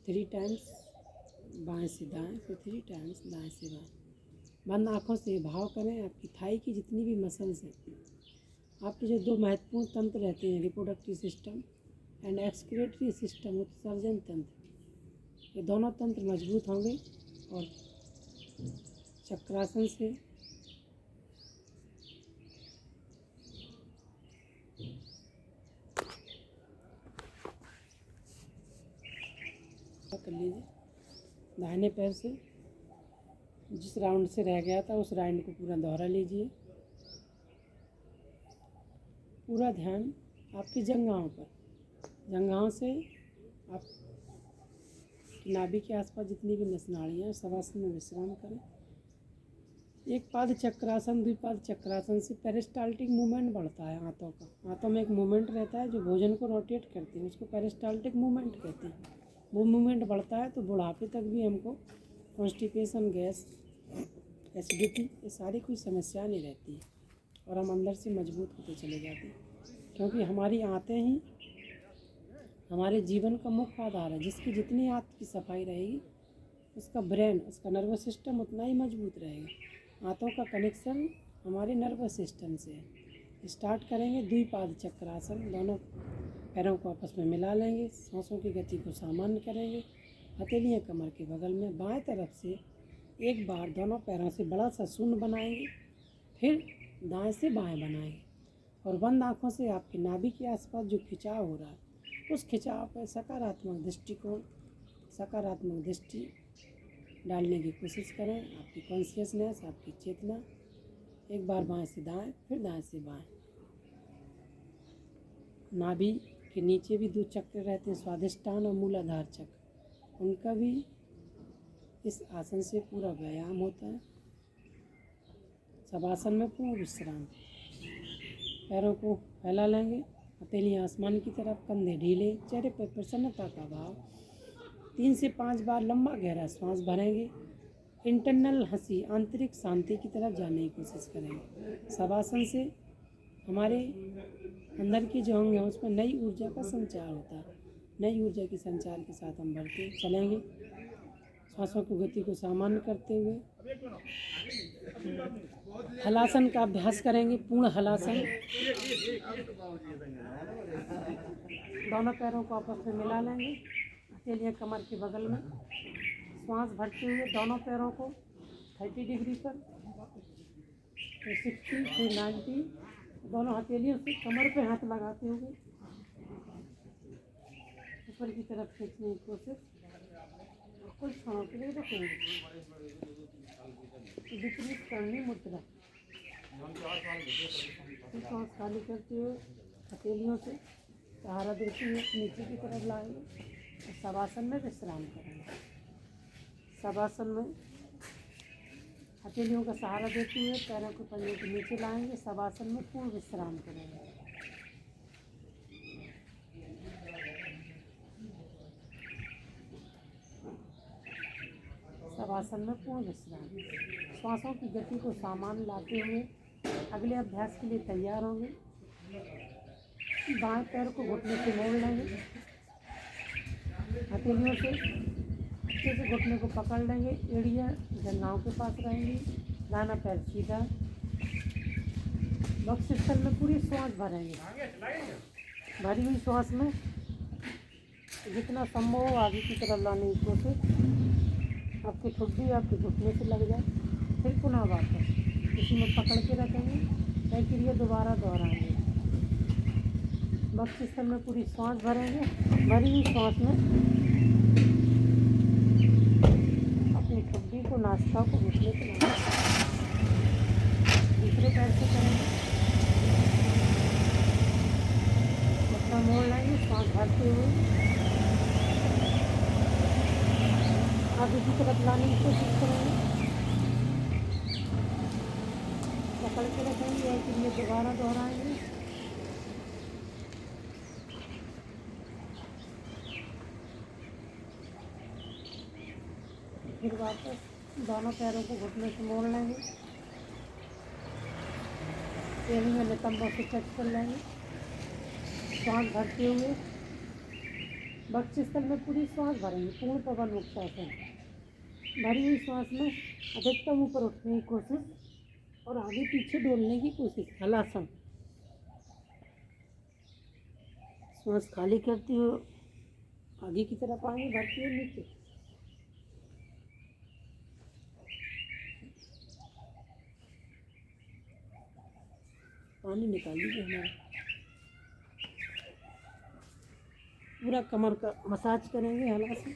3 टाइम्स बाएं से दाएं, फिर 3 टाइम्स दाएं से बाएं। बंद आँखों से भाव करें। आपकी थाई की जितनी भी मसल्स हैं, आपके जो 2 महत्वपूर्ण तंत्र रहते हैं, reproductive system and excretory system, उत्सर्जन तंत्र, ये दोनों तंत्र मजबूत होंगे। और चक्रासन से कर लीजिए। दाहिने पैर से जिस राउंड से रह गया था उस राउंड को पूरा दोहरा लीजिए। पूरा ध्यान आपकी जंघाओं पर। जंघाओं से आप नाभि के आसपास जितनी भी नस नाड़ियाँ हैं, शवासन में विश्राम करें। एक पाद चक्रासन, द्विपाद चक्रासन से पेरिस्टाल्टिक मूवमेंट बढ़ता है हाथों का। हाथों में एक मूवमेंट रहता है जो भोजन को रोटेट करते हैं, उसको पेरिस्टाल्टिक मूवमेंट कहते हैं। वो मूवमेंट बढ़ता है तो बुढ़ापे तक भी हमको कॉन्स्टिपेशन, गैस, एसिडिटी, ये सारी कोई समस्या नहीं रहती है और हम अंदर से मजबूत होते चले जाते हैं। क्योंकि हमारी आंतें ही हमारे जीवन का मुख्य आधार है। जिसकी जितनी आंत की सफाई रहेगी, उसका ब्रेन, उसका नर्वस सिस्टम उतना ही मजबूत रहेगा। आंतों का कनेक्शन हमारे नर्वस सिस्टम से है। स्टार्ट करेंगे द्विपाद चक्रासन। दोनों पैरों को आपस में मिला लेंगे। सांसों की गति को सामान्य करेंगे। हथेलियाँ कमर के बगल में। बाएं तरफ से एक बार दोनों पैरों से बड़ा सा शून्य बनाएंगे, फिर दाएं से बाएं बनाएंगे और बंद आँखों से आपके नाभि के आसपास जो खिंचाव हो रहा है उस खिंचाव पर सकारात्मक दृष्टि डालने की कोशिश करें। आपकी कॉन्शियसनेस, आपकी चेतना, एक बार बाएं से दाएं, फिर दाएं से बाएं। नाभि के नीचे भी 2 चक्र रहते हैं, स्वादिष्टान और मूलाधार चक्र, उनका भी इस आसन से पूरा व्यायाम होता है। शवासन में पूर्ण विश्राम। पैरों को फैला लेंगे, हथेलियाँ आसमान की तरफ, कंधे ढीले, चेहरे पर प्रसन्नता का भाव। 3 से 5 बार लंबा गहरा श्वास भरेंगे। इंटरनल हंसी, आंतरिक शांति की तरफ जाने की कोशिश करेंगे। शवासन से हमारे अंदर के जो अंग हैं उसमें नई ऊर्जा का संचार होता है। नई ऊर्जा के संचार के साथ हम बढ़ते चलेंगे। श्वासों की गति को सामान्य करते हुए हलासन का अभ्यास करेंगे। पूर्ण हलासन। दोनों पैरों को आपस में मिला लेंगे, हथेलियाँ कमर के बगल में। श्वास भरते हुए दोनों पैरों को 30 डिग्री पर, फिर 60, फिर 90, दोनों हथेलियों से कमर पे हाथ लगाते हुए ऊपर की तरफ खींचने की कोशिश। कुछ क्षणों के लिए रखेंगे। विपरीत करनी मुद्रा। सांस खाली करते हुए हथेलियों से सहारा देते हुए नीचे की तरफ लाएंगे। शवासन में विश्राम करेंगे। शवासन में हथेलियों का सहारा देते हुए पैरों को पंजे के नीचे लाएंगे। शवासन में पूर्ण विश्राम करेंगे। शवासन में पूर्ण विश्राम। श्वासों की गति को सामान्य लाते हुए अगले अभ्यास के लिए तैयार होंगे। बाएं पैर को घुटने से मोड़ लेंगे, हथेलियों से अच्छे से घुटने को पकड़ लेंगे। एड़ियाँ जंघाओं के पास रहेंगी। दाहिना पैर सीधा। वक्ष स्थल में पूरी श्वास भरेंगे। भरी हुई श्वास में जितना संभव हो आगे की तरफ लाने की कोशिश। आपकी ठुड्डी आपके घुटने से लग जाए, फिर पुनः वापस इसी में पकड़ के रखेंगे। कई क्रिया दोबारा दोहराएंगे। वक्ष स्थल में पूरी श्वास भरेंगे। भरी हुई श्वास में अपनी ठुड्डी को, नासिका को घुटने से लगाएंगे। दूसरे पैर से करेंगे। अपना मोड़ लाएंगे, श्वास भरते हुए आगे की तरफ लाने की कोशिश करेंगे। पकड़ के रखेंगे और फिर ये दोबारा दोहराएंगे। फिर वापस दोनों पैरों को घुटने से मोड़ लेंगे। तेली में नितंबों से टच कर लेंगे। श्वास भरते हुए वक्ष स्थल में पूरी श्वास भरेंगे। पूर्ण पवन मुक्त आसन। भरी हुई श्वास में अधिकतम ऊपर उठने की कोशिश और आगे पीछे डोलने की कोशिश। हलासन। श्वास खाली करते हुए आगे की तरफ आएंगे, भरते हुए नीचे। पानी निकाल लीजिए हमारा। पूरा कमर का मसाज करेंगे हलासन।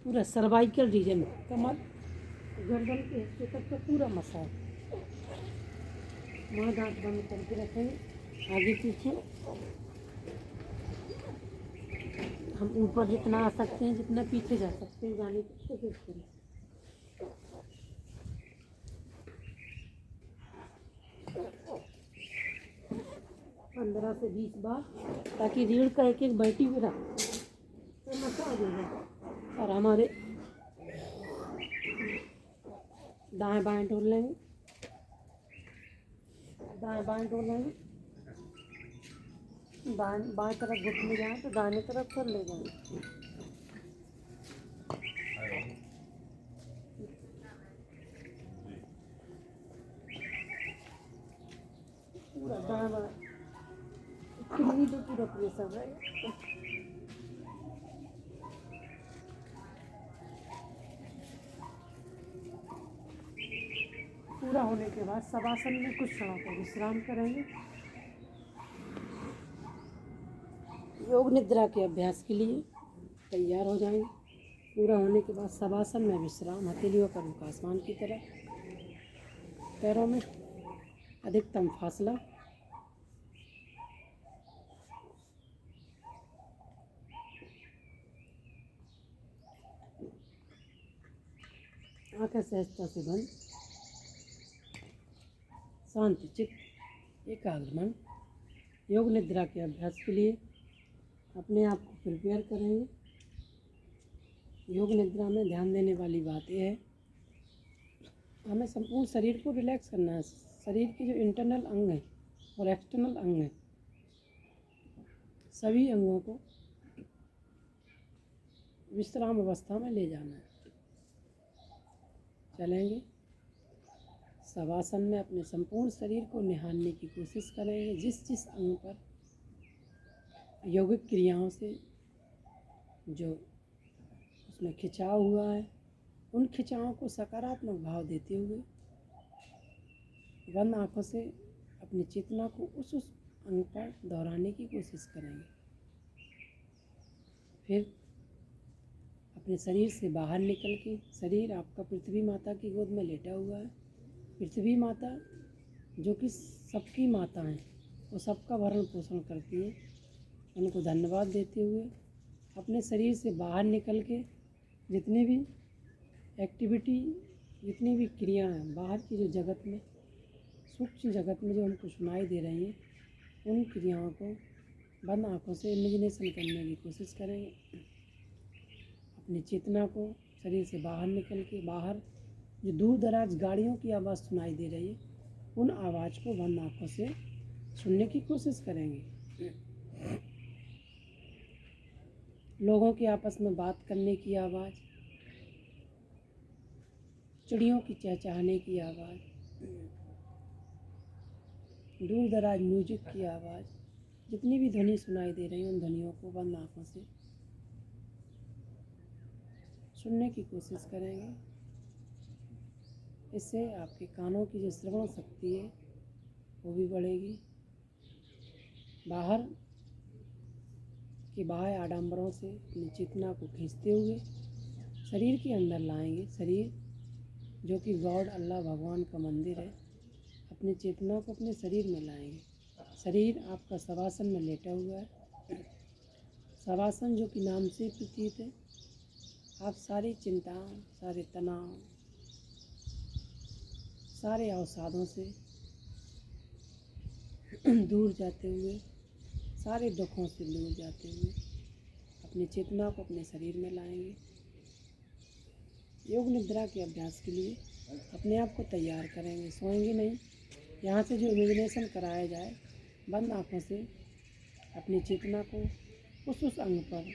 पूरा सर्वाइकल रीजन, कमर गर्दन के हिस्से तक का पूरा मसाज। मुँह दांत बंद करके रखेंगे। आगे पीछे हम ऊपर जितना आ सकते हैं, जितना पीछे जा सकते हैं जाने की कोशिश करें। पंद्रह से 20 बार, ताकि रीढ़ का एक एक बैठी हुई रहे तो मसाज हो जाए। और हमारे दाएं बाएं डोल लेंगे। दाएं बाएं डोलेंगे। बाएं तरफ घुटने जाए तो दाहिने तरफ कर ले जाएंगे। पूरा दाएं बाएं तो पूरा प्रेशर रहेगा। पूरा होने के बाद शवासन में कुछ क्षणों को विश्राम करेंगे। योग निद्रा के अभ्यास के लिए तैयार हो जाएंगे। पूरा होने के बाद शवासन में विश्राम, हथेलियों का रुख आसमान की तरफ, पैरों में अधिकतम फासला। आंखें सहजता से बंद, शांति चित्त, एकाग्र मन। योग निद्रा के अभ्यास के लिए अपने आप को प्रिपेयर करेंगे। योग निद्रा में ध्यान देने वाली बात यह है, हमें संपूर्ण शरीर को रिलैक्स करना है। शरीर के जो इंटरनल अंग हैं और एक्सटर्नल अंग हैं, सभी अंगों को विश्राम अवस्था में ले जाना है। चलेंगे शवासन में अपने संपूर्ण शरीर को निहारने की कोशिश करेंगे। जिस जिस अंग पर यौगिक क्रियाओं से जो उसमें खिंचाव हुआ है, उन खिंचावों को सकारात्मक भाव देते हुए बंद आँखों से अपनी चेतना को उस अंग पर दोहराने की कोशिश करेंगे। फिर अपने शरीर से बाहर निकल के, शरीर आपका पृथ्वी माता की गोद में लेटा हुआ है। पृथ्वी माता जो कि सबकी माता हैं, वो सबका भरण पोषण करती है। उनको धन्यवाद देते हुए अपने शरीर से बाहर निकल के जितनी भी एक्टिविटी, जितनी भी क्रिया हैं बाहर की, जो जगत में, सूक्ष्म जगत में जो हमको सुनाई दे रही हैं, उन क्रियाओं को बंद आँखों से इमेजिनेशन करने की कोशिश करेंगे। अपनी चेतना को शरीर से बाहर निकल के, बाहर जो दूर दराज गाड़ियों की आवाज़ सुनाई दे रही है, उन आवाज़ को बंद आँखों से सुनने की कोशिश करेंगे। लोगों के आपस में बात करने की आवाज़, चिड़ियों की चहचहाने की आवाज़, दूर दराज म्यूजिक की आवाज़, जितनी भी ध्वनि सुनाई दे रही हैं, उन ध्वनियों को बंद आँखों से सुनने की कोशिश करेंगे। इससे आपके कानों की जो श्रवण शक्ति है वो भी बढ़ेगी। बाहर के बाह्य आडंबरों से अपनी चेतना को खींचते हुए शरीर के अंदर लाएंगे। शरीर जो कि गॉड, अल्लाह, भगवान का मंदिर है, अपनी चेतना को अपने शरीर में लाएंगे। शरीर आपका शवासन में लेटा हुआ है। शवासन जो कि नाम से प्रतीत है, आप सारी चिंताओं, सारे तनाव, सारे अवसादों से दूर जाते हुए, सारे दुखों से दूर जाते हुए अपनी चेतना को अपने शरीर में लाएंगे। योग निद्रा के अभ्यास के लिए अपने आप को तैयार करेंगे। सोएंगे नहीं, यहाँ से जो इमेजिनेशन कराया जाए, बंद आँखों से अपनी चेतना को उस अंग पर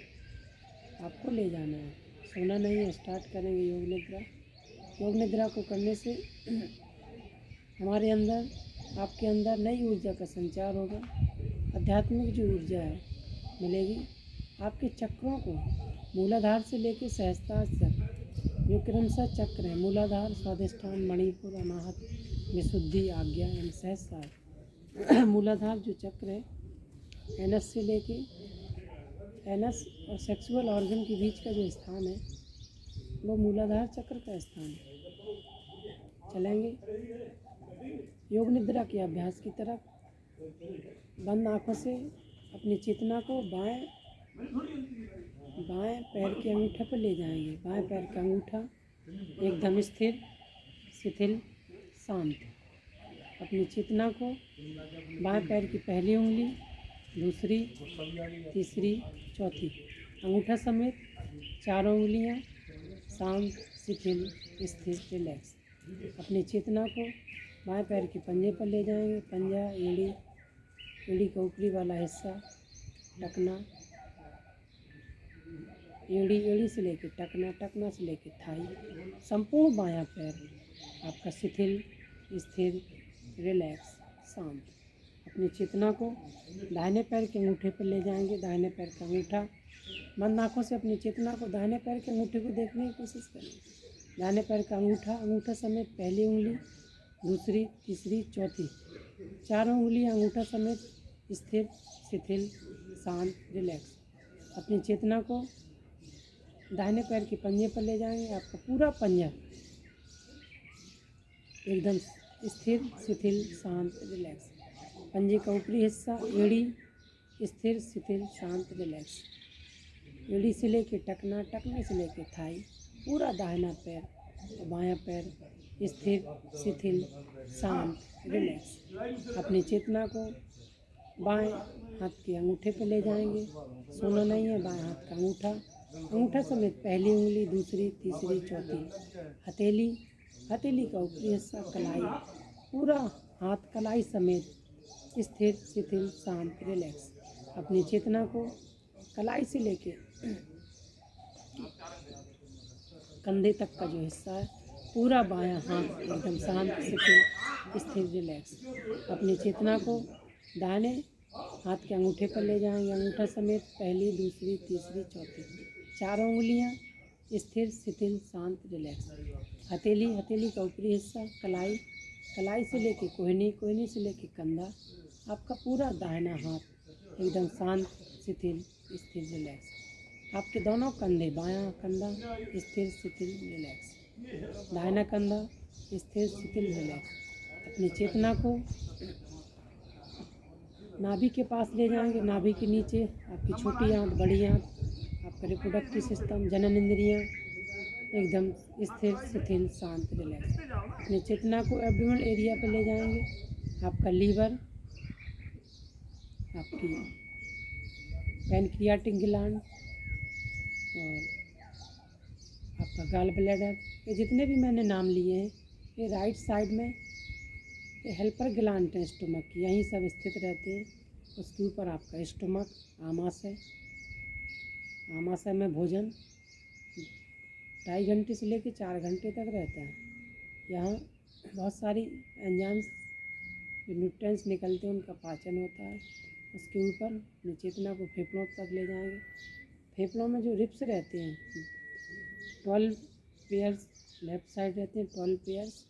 आपको ले जाना है। सोना नहीं है। स्टार्ट करेंगे योग निद्रा। योग निद्रा को करने से हमारे अंदर, आपके अंदर नई ऊर्जा का संचार होगा। आध्यात्मिक जो ऊर्जा है मिलेगी। आपके चक्रों को मूलाधार से लेकर सहस्त्रार तक जो क्रमशः चक्र है, मूलाधार, स्वादिष्ठान, मणिपुर, अनाहत, विशुद्धि, आज्ञा एवं सहस्त्रार। मूलाधार जो चक्र है, एनस से लेके, एनस और सेक्सुअल ऑर्गन के बीच का जो स्थान है, वो मूलाधार चक्र का स्थान है। चलेंगे योग निद्रा के अभ्यास की तरफ। बंद आँखों से अपनी चेतना को बाएं पैर के अंगूठे पर ले जाएंगे। बाएं पैर का अंगूठा एकदम स्थिर, शिथिल, शांत। अपनी चेतना को बाएं पैर की पहली उंगली, दूसरी, तीसरी, चौथी अंगूठा समेत चारों उंगलियां शांत, शिथिल, स्थिर, रिलैक्स। अपनी चेतना को बाएं पैर के पंजे पर ले जाएंगे। पंजा, एड़ी का ऊपरी वाला हिस्सा, टखना, एड़ी से लेकर टखना, टखना से लेकर थाई, संपूर्ण बायां पैर आपका शिथिल, स्थिर, रिलैक्स, शांत। अपनी चेतना को दाहिने पैर के अंगूठे पर ले जाएंगे। दाहिने पैर का अंगूठा, बंद आँखों से अपनी चेतना को दाहिने पैर के अंगूठे को देखने की कोशिश करें। दाहिने पैर का अंगूठा, अंगूठा समेत पहली उंगली, दूसरी, तीसरी, चौथी। चारों उंगलियां अंगूठा समेत स्थिर, शिथिल, शांत, रिलैक्स। अपनी चेतना को दाहिने पैर के पंजे पर ले जाएंगे। आपका पूरा पंजा एकदम स्थिर, शिथिल, शांत, रिलैक्स। पंजे का ऊपरी हिस्सा एड़ी स्थिर, शिथिल, शांत, रिलैक्स। एड़ी से लेके टखना, टखने से लेके थाई, पूरा दाहिना पैर और बायां पैर स्थिर, शिथिल, शांत, रिलैक्स। अपनी चेतना को बाएं हाथ के अंगूठे पर ले जाएंगे। सोना नहीं है, बाएं हाथ का अंगूठा, अंगूठा समेत पहली उंगली, दूसरी, तीसरी, चौथी। हथेली, हथेली का ऊपरी हिस्सा कलाई, पूरा हाथ कलाई समेत स्थिर, शिथिल, शांत, रिलैक्स। अपनी चेतना को कलाई से लेके कंधे तक का जो हिस्सा है, पूरा बायां हाथ एकदम शांत, शिथिल, स्थिर, रिलैक्स। अपनी चेतना को दाहिने हाथ के अंगूठे पर ले जाएंगे। अंगूठा समेत पहली, दूसरी, तीसरी, चौथी। चारों उंगलियां स्थिर, शिथिल, शांत, रिलैक्स। हथेली, हथेली का ऊपरी हिस्सा कलाई, कलाई से लेके कोहनी, कोहनी से लेके कंधा, आपका पूरा दाहिना हाथ एकदम शांत, शिथिल, स्थिर, रिलैक्स। आपके दोनों कंधे, बायां कंधा स्थिर, शिथिल, रिलैक्स, दाहिना कंधा स्थिर, शिथिल, रिलैक्स। अपनी चेतना को नाभि के पास ले जाएंगे। नाभि के नीचे आपकी छोटी आंत, बड़ी आंत, आपका रिप्रोडक्टिव सिस्टम, जनन इंद्रियां एकदम स्थिर, शिथिल, शांत, रिलैक्स। अपनी चेतना को एब्डोमेन एरिया पर ले जाएंगे। आपका लीवर, आपकी पैनक्रियाटिक ग्लैंड और आपका गॉल ब्लैडर, ये जितने भी मैंने नाम लिए हैं, ये राइट साइड में ये हेल्पर ग्लैंड हैं स्टोमक की, यहीं सब स्थित रहते हैं। उसके ऊपर आपका स्टोमक, आमाशय, आमाशय में भोजन 2.5 घंटे से लेकर 4 घंटे तक रहता है। यहाँ बहुत सारी एंजाइम्स, जो न्यूट्रिएंट्स निकलते हैं, उनका पाचन होता है। उसके ऊपर अपनी चेतना को फेफड़ों तक ले जाएंगे। फेफड़ों में जो रिब्स रहते हैं, 12 पेयर्स लेफ्ट साइड रहते हैं, 12 पेयर्स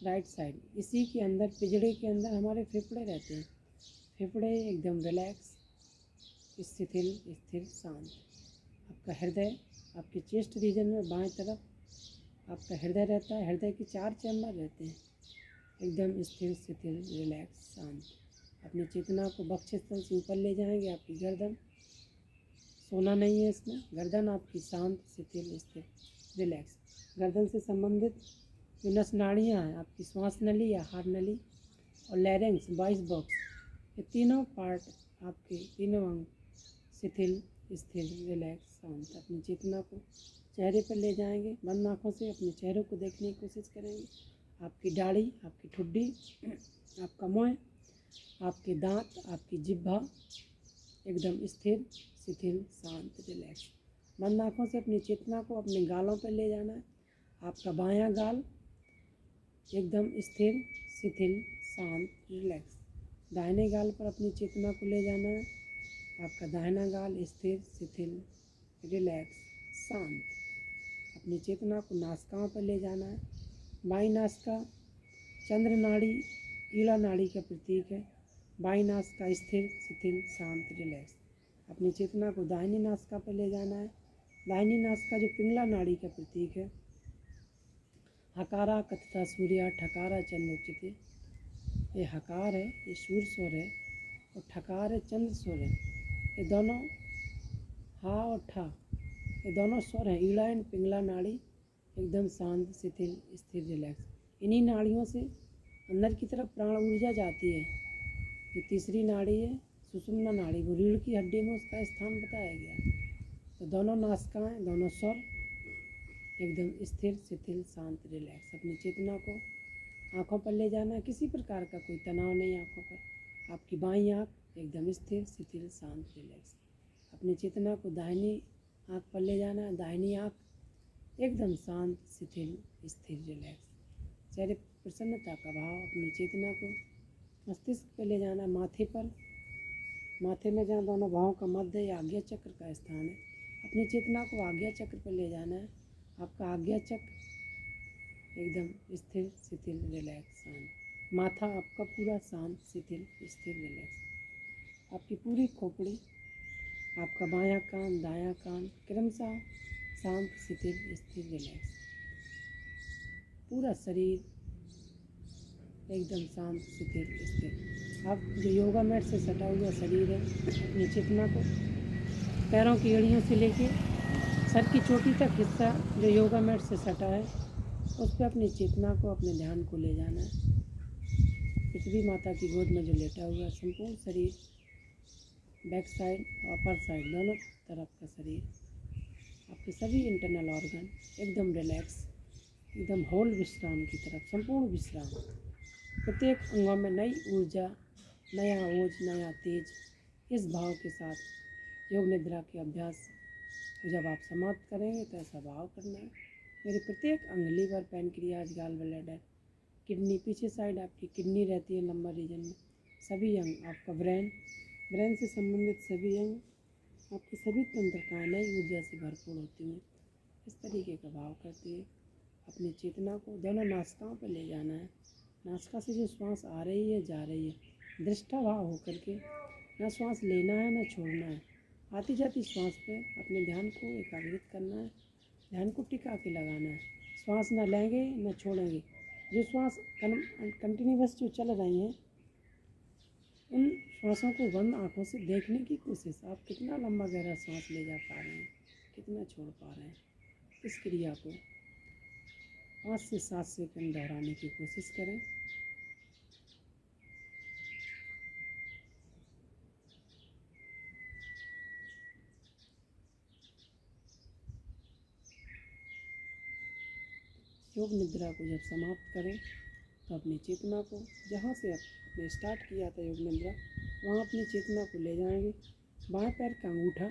राइट साइड। इसी के अंदर, पिंजड़े के अंदर हमारे फेफड़े रहते हैं। फेफड़े एकदम रिलैक्स, शिथिल, स्थिर, शांत। आपका हृदय, आपके चेस्ट रीजन में बाएं तरफ आपका हृदय रहता है। हृदय के 4 चैम्बर रहते हैं, एकदम स्थिर, शिथिल, रिलैक्स, शांत। अपनी चेतना को वक्षस्थल से ऊपर ले जाएंगे। आपकी गर्दन, सोना नहीं है इसमें, गर्दन आपकी शांत, शिथिल, स्थिर, रिलैक्स। गर्दन से संबंधित जो नस नाड़ियाँ हैं, आपकी श्वास नली या हार्ट नली और लैरिंक्स, वॉइस बॉक्स, ये तीनों पार्ट आपके, तीनों अंग शिथिल, स्थिर, रिलैक्स, शांत। अपनी चेतना को चेहरे पर ले जाएंगे। बंद आँखों से अपने चेहरे को देखने की कोशिश करेंगे। आपकी दाढ़ी, आपकी ठुड्डी, आपका मुँह, आपके दांत, आपकी जिह्वा एकदम स्थिर, शिथिल, शांत, रिलैक्स। बंद आँखों से अपनी चेतना को अपने गालों पर ले जाना है। आपका बायां गाल एकदम स्थिर, शिथिल, शांत, रिलैक्स। दाहिने गाल पर अपनी चेतना को ले जाना है। आपका दाहिना गाल स्थिर, शिथिल, रिलैक्स, शांत। अपनी चेतना को नासिकाओं पर ले जाना है। बाईं नासिका चंद्र नाड़ी, ईड़ा नाड़ी का प्रतीक है। बाईं नासिका स्थिर, शिथिल, शांत, रिलैक्स। अपनी चेतना को दाहिनी नासिका पर ले जाना है। दाहिनी नासिका जो पिंगला नाड़ी का प्रतीक है। हकारा कथिता सूर्या ठकारा चंद्रोचिते, ये हकार है, ये सूर्य स्वर है, और ठकार है, चंद्र स्वर है। ये दोनों हा और ठा, ये दोनों स्वर हैं। ईड़ा एंड पिंगला नाड़ी एकदम शांत, शिथिल, स्थिर, रिलैक्स। इन्हीं नाड़ियों से अंदर की तरफ प्राण ऊर्जा जाती है। जो तीसरी नाड़ी है सुषुम्ना नाड़ी, वो रीढ़ की हड्डी में उसका स्थान बताया गया है। तो दोनों नासिकाएं, दोनों स्वर एकदम स्थिर, शिथिल, शांत, रिलैक्स। अपनी चेतना को आँखों पर ले जाना है। किसी प्रकार का कोई तनाव नहीं आँखों पर। आपकी बाईं आँख एकदम स्थिर, शिथिल, शांत, रिलैक्स। अपनी चेतना को दाहिनी आँख पर ले जाना है। दाहिनी आँख एकदम शांत, शिथिल, स्थिर, रिलैक्स। चेहरे प्रसन्नता का भाव। अपनी चेतना को मस्तिष्क पर ले जाना है, माथे पर, माथे में जहाँ दोनों भावों का मध्य या आज्ञा चक्र का स्थान है। अपनी चेतना को आज्ञा चक्र पर ले जाना है। आपका आज्ञा चक्र एकदम स्थिर शिथिल रिलैक्स शांत। माथा आपका पूरा शांत शिथिल स्थिर रिलैक्स। आपकी पूरी खोपड़ी, आपका बायां कान दायां कान क्रमशः शांत शिथिल स्थिर रिलैक्स। पूरा शरीर एकदम शांत शिथिल स्थिर। आप जो योगा मैट से सटा हुआ शरीर है, अपनी चेतना को पैरों की एड़ियों से लेके सर की चोटी तक हिस्सा जो योगा मैट से सटा है, उस पर अपनी चेतना को, अपने ध्यान को ले जाना है। पृथ्वी माता की गोद में जो लेटा हुआ संपूर्ण शरीर, बैक साइड अपर साइड दोनों तरफ का शरीर, आपके सभी इंटरनल ऑर्गन एकदम रिलैक्स, एकदम होल विश्राम की तरफ, संपूर्ण विश्राम। प्रत्येक अंगों में नई ऊर्जा, नया ओज, नया तेज। इस भाव के साथ योग निद्रा के अभ्यास को जब आप समाप्त करेंगे तो ऐसा भाव करना है, मेरे प्रत्येक अंग, liver, pancreas, gall bladder, kidney, पीछे साइड आपकी किडनी रहती है लंबर रीजन में, सभी अंग, आपका ब्रेन से संबंधित सभी अंग, आपकी सभी तंत्रिकाएँ नई ऊर्जा से भरपूर होती हैं। इस तरीके का भाव करते हुए अपनी चेतना को दोनों नासिकाओं पर ले जाना है। नासिका से जो श्वास आ रही है जा रही है, दृष्टा भाव होकर के ना श्वास लेना है ना छोड़ना है। आती जाती श्वास पे अपने ध्यान को एकाग्रित करना है, ध्यान को टिका के लगाना है। श्वास ना लेंगे ना छोड़ेंगे। जो श्वास कंटिन्यूअस जो चल रही हैं, उन श्वासों को बंद आँखों से देखने की कोशिश। आप कितना लंबा गहरा सांस ले जा पा रहे हैं, कितना छोड़ पा रहे हैं। इस क्रिया को 5 से 7 सेकंड दोहराने की कोशिश करें। योग निद्रा को जब समाप्त करें तो अपनी चेतना को, जहाँ से आपने स्टार्ट किया था योग निद्रा, वहाँ अपनी चेतना को ले जाएंगे। बाएं पैर का अंगूठा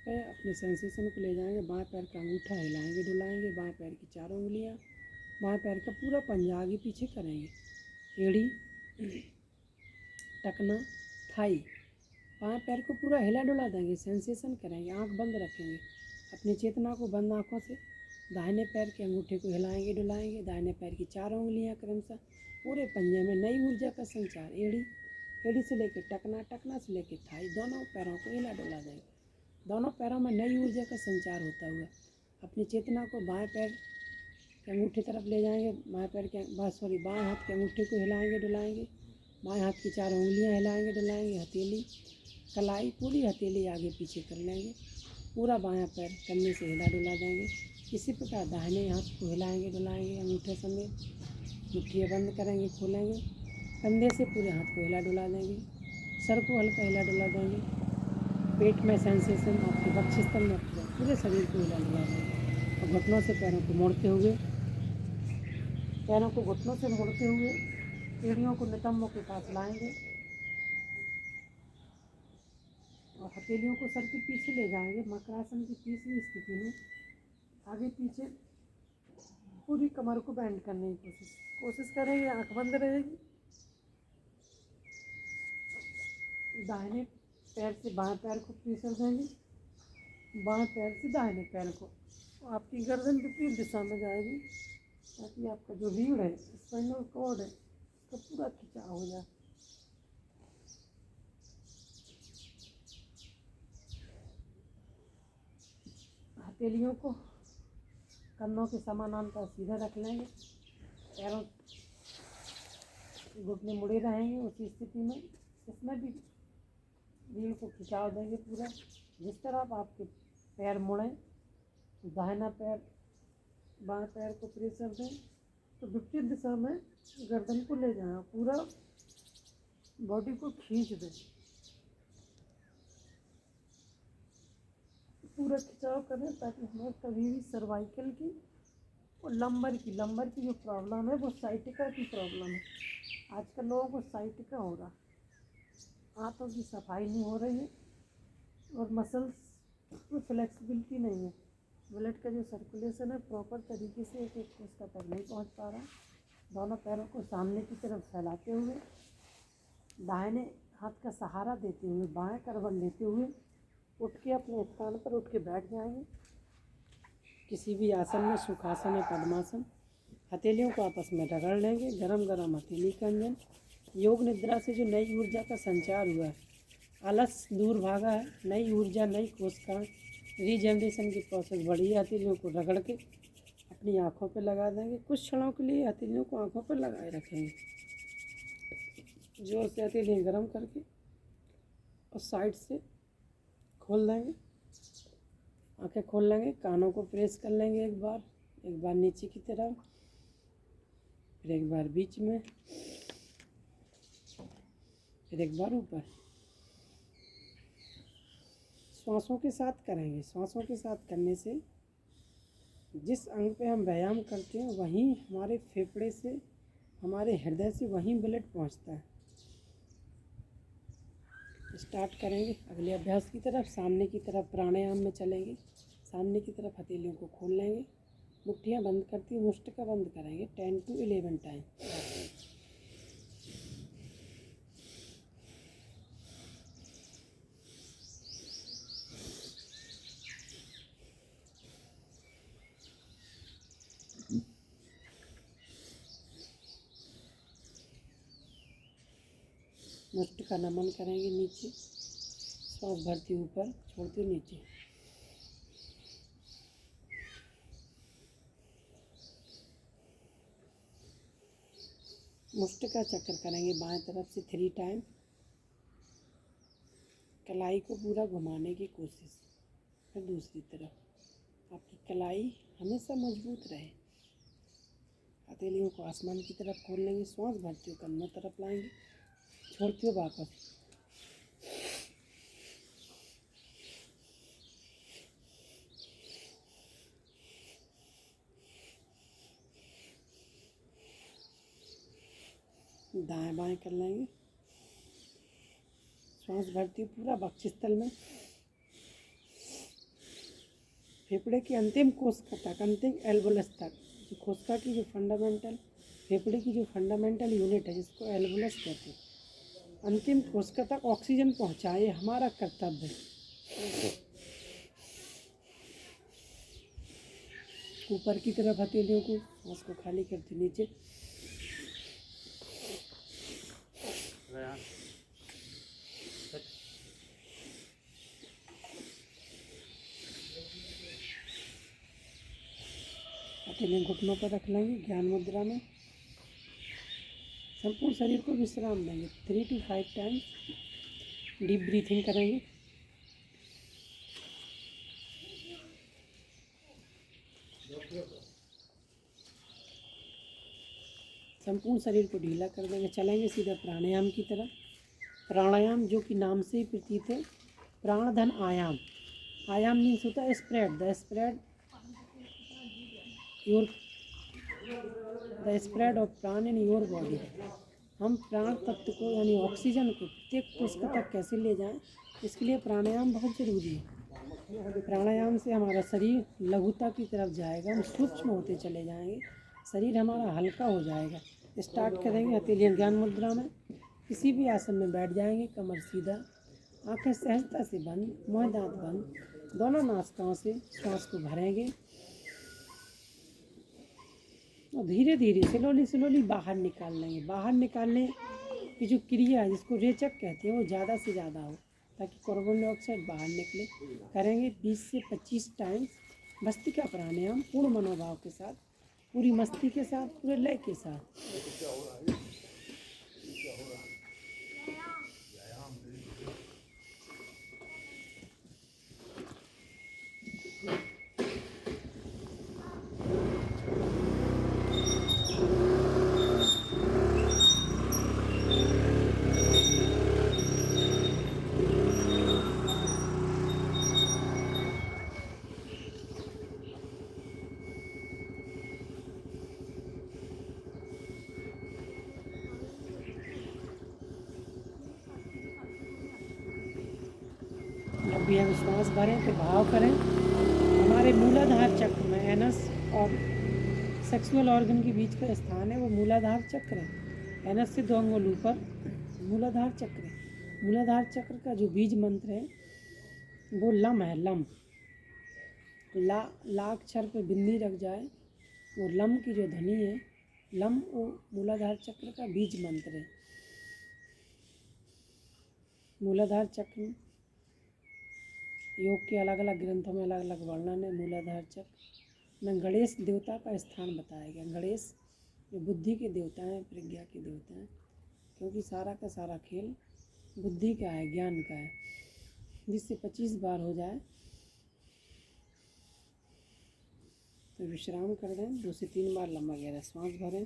पे अपने सेंसेशन को ले जाएंगे। बाएं पैर का अंगूठा हिलाएंगे डुलाएंगे। बाएं पैर की 4 उंगलियाँ, बाएं पैर का पूरा पंजा आगे पीछे करेंगे। एड़ी, टकना, थाई, बाएं पैर को पूरा हिला डुला देंगे, सेंसेशन करेंगे। आँख बंद रखेंगे। अपनी चेतना को बंद आँखों से दाहिने पैर के अंगूठे को हिलाएंगे डुलाएंगे। दाहिने पैर की 4 उंगलियां क्रमशः पूरे पंजे में नई ऊर्जा का संचार। एड़ी से लेकर टकना, टकना से लेकर थाई, दोनों पैरों को हिला डुला देंगे। दोनों पैरों में नई ऊर्जा का संचार होता हुआ अपनी चेतना को बाएं पैर के अंगूठे तरफ ले जाएंगे। बाएं हाथ के अंगूठे को हिलाएंगे डुलाएंगे। बाएं हाथ की 4 उंगलियां हिलाएंगे डुलाएंगे। हथेली, कलाई, पूरी हथेली आगे पीछे कर लेंगे। पूरा बायां पैर कन्ने से हिला डुला देंगे। इसी प्रकार दाहिने हाथ को हिलाएंगे डुलाएंगे अंगूठे समेत। मुट्ठियाँ बंद करेंगे, खोलेंगे। कंधे से पूरे हाथ को हिला डुला देंगे। सर को हल्का हिला डुला देंगे। पेट में सेंसेशन, आपके वक्षस्थल में पूरे शरीर को हिला डुला देंगे। और घुटनों से पैरों को मोड़ते हुए, घुटनों से मोड़ते हुए एड़ियों को नितंबों के पास लाएंगे और हथेलियों को सर के पीछे ले जाएंगे। मकरासन की तीसरी स्थिति में आगे पीछे पूरी कमर को बैंड करने की कोशिश करेंगे। आंख बंद रहेगी। दाहिने पैर से बाएं पैर को प्रेशर देंगे। बाएं पैर से दाहिने पैर को। आपकी गर्दन विपरीत दिशा में जाएगी ताकि आपका जो रीढ़ है, स्पाइनल कॉर्ड है, उसका पूरा खिंचाव हो जाए। हथेलियों को कंधों के समानांतर सीधा रख लेंगे। पैरों, घुटने मुड़े रहेंगे उसी स्थिति में। इसमें भी रीढ़ को खिंचाव देंगे पूरा। जिस तरह आपके पैर मुड़ें, दाहिना पैर बाएं पैर को प्रेशर दें तो विपरीत दिशा में गर्दन को ले जाएं, पूरा बॉडी को खींच दें। पूरा खिंचाव करें ताकि हमें कभी भी सर्वाइकल की और लंबर की जो प्रॉब्लम है वो साइटिका की प्रॉब्लम है। आजकल लोगों को साइटिका हो रहा, हाथों की सफाई नहीं हो रही है और मसल्स में फ्लेक्सिबिलिटी नहीं है। ब्लड का जो सर्कुलेशन है प्रॉपर तरीके से एक कोशिका तक नहीं पहुंच पा रहा। दोनों पैरों को सामने की तरफ फैलाते हुए, दाहिने हाथ का सहारा देते हुए, बाएं करवट लेते हुए उठ के अपने स्थान पर उठ के बैठ जाएंगे। किसी भी आसन में, सुखासन है, पद्मासन, हथेलियों को आपस में रगड़ लेंगे। गरम गरम हथेली का अंजन। योग निद्रा से जो नई ऊर्जा का संचार हुआ है, आलस दूर भागा है, नई ऊर्जा, नई कोशिकाएं, रीजनरेशन की प्रोसेस बढ़ी है। हथेलियों को रगड़ के अपनी आँखों पर लगा देंगे। कुछ क्षणों के लिए हथेलियों को आँखों पर लगाए रखेंगे। जोर से हथेलियाँ गर्म करके और साइड से खोल देंगे। आंखें खोल लेंगे, कानों को प्रेस कर लेंगे एक बार नीचे की तरफ, फिर एक बार बीच में, फिर एक बार ऊपर। श्वासों के साथ करेंगे। श्वासों के साथ करने से जिस अंग पे हम व्यायाम करते हैं वहीं हमारे फेफड़े से, हमारे हृदय से वहीं ब्लड पहुंचता है। स्टार्ट करेंगे अगले अभ्यास की तरफ। सामने की तरफ प्राणायाम में चलेंगे। सामने की तरफ हथेलियों को खोल लेंगे, मुट्ठियाँ बंद करती, मुष्टिका बंद करेंगे 10 to 11 टाइम। मुष्टिका नमन करेंगे नीचे, श्वास भरती ऊपर, छोड़ती नीचे। मुष्टिका चक्र करेंगे बाएं तरफ से 3 टाइम। कलाई को पूरा घुमाने की कोशिश। फिर दूसरी तरफ। आपकी कलाई हमेशा मजबूत रहे। हथेलियों को आसमान की तरफ खोल लेंगे। श्वास भरती हुई कन्नों तरफ लाएंगे, छोड़ती हुई वापस। दाएं बाएं कर लेंगे। श्वास भरती पूरा वक्षस्थल में, फेफड़े की अंतिम कोशिका तक, अंतिम एल्वोलस तक। जो कोशिका की जो फंडामेंटल, फेफड़े की जो फंडामेंटल यूनिट है जिसको एल्वोलस कहते हैं, अंतिम कोशिका तक ऑक्सीजन पहुंचाए, हमारा कर्तव्य है। ऊपर की तरफ हथेलियों को, सांस को खाली करते नीचे। हथेलियाँ घुटनों पर रख लेंगे ज्ञान मुद्रा में। संपूर्ण शरीर को विश्राम देंगे। 3 to 5 टाइम्स डीप ब्रीथिंग करेंगे। संपूर्ण शरीर को ढीला कर देंगे। चलेंगे सीधा प्राणायाम की तरफ। प्राणायाम जो कि नाम से ही प्रतीत है, प्राण धन आयाम। आयाम मीन्स होता है स्प्रेड, द स्प्रेड ऑफ प्राण इन योर बॉडी। हम प्राण तत्व को यानी ऑक्सीजन को प्रत्येक कोशिका तक कैसे ले जाएं, इसके लिए प्राणायाम बहुत ज़रूरी है। प्राणायाम से हमारा शरीर लघुता की तरफ जाएगा, हम सूक्ष्म होते चले जाएंगे, शरीर हमारा हल्का हो जाएगा। स्टार्ट करेंगे हथेलियाँ ज्ञान मुद्रा में। किसी भी आसन में बैठ जाएंगे, कमर सीधा, आंखें सहजता से बंद, मुँह दांत बंद, दोनों नासिकाओं से श्वास को भरेंगे और धीरे धीरे स्लोली बाहर निकाल लेंगे। बाहर निकालने की जो क्रिया है जिसको रेचक कहते हैं वो ज़्यादा से ज़्यादा हो, ताकि कार्बन डाइऑक्साइड बाहर निकले। करेंगे 20 से 25 टाइम भस्त्रिका प्राणायाम, पूर्ण मनोभाव के साथ, पूरी मस्ती के साथ, पूरे लय के साथ। जब भी हम श्वास भरें तो भाव करें हमारे मूलाधार चक्र में, एनस और सेक्सुअल ऑर्गन के बीच का स्थान है वो मूलाधार चक्र है। एनस से 2 अंगुल ऊपर मूलाधार चक्र है। मूलाधार चक्र का जो बीज मंत्र है वो लम है, लम। ला अक्षर पे बिंदी रख जाए। वो लम की जो ध्वनि है, लम वो मूलाधार चक्र का बीज मंत्र है। मूलाधार चक्र योग के अलग अलग ग्रंथों में अलग अलग वर्णन है। मूलाधार चक्र में गणेश देवता का स्थान बताया गया। गणेश जो बुद्धि के देवता हैं, प्रज्ञा के देवता हैं, क्योंकि सारा का सारा खेल बुद्धि का है, ज्ञान का है। जिससे 25 बार हो जाए तो विश्राम कर दें। 2 से 3 बार लंबा गहरा श्वास भरें।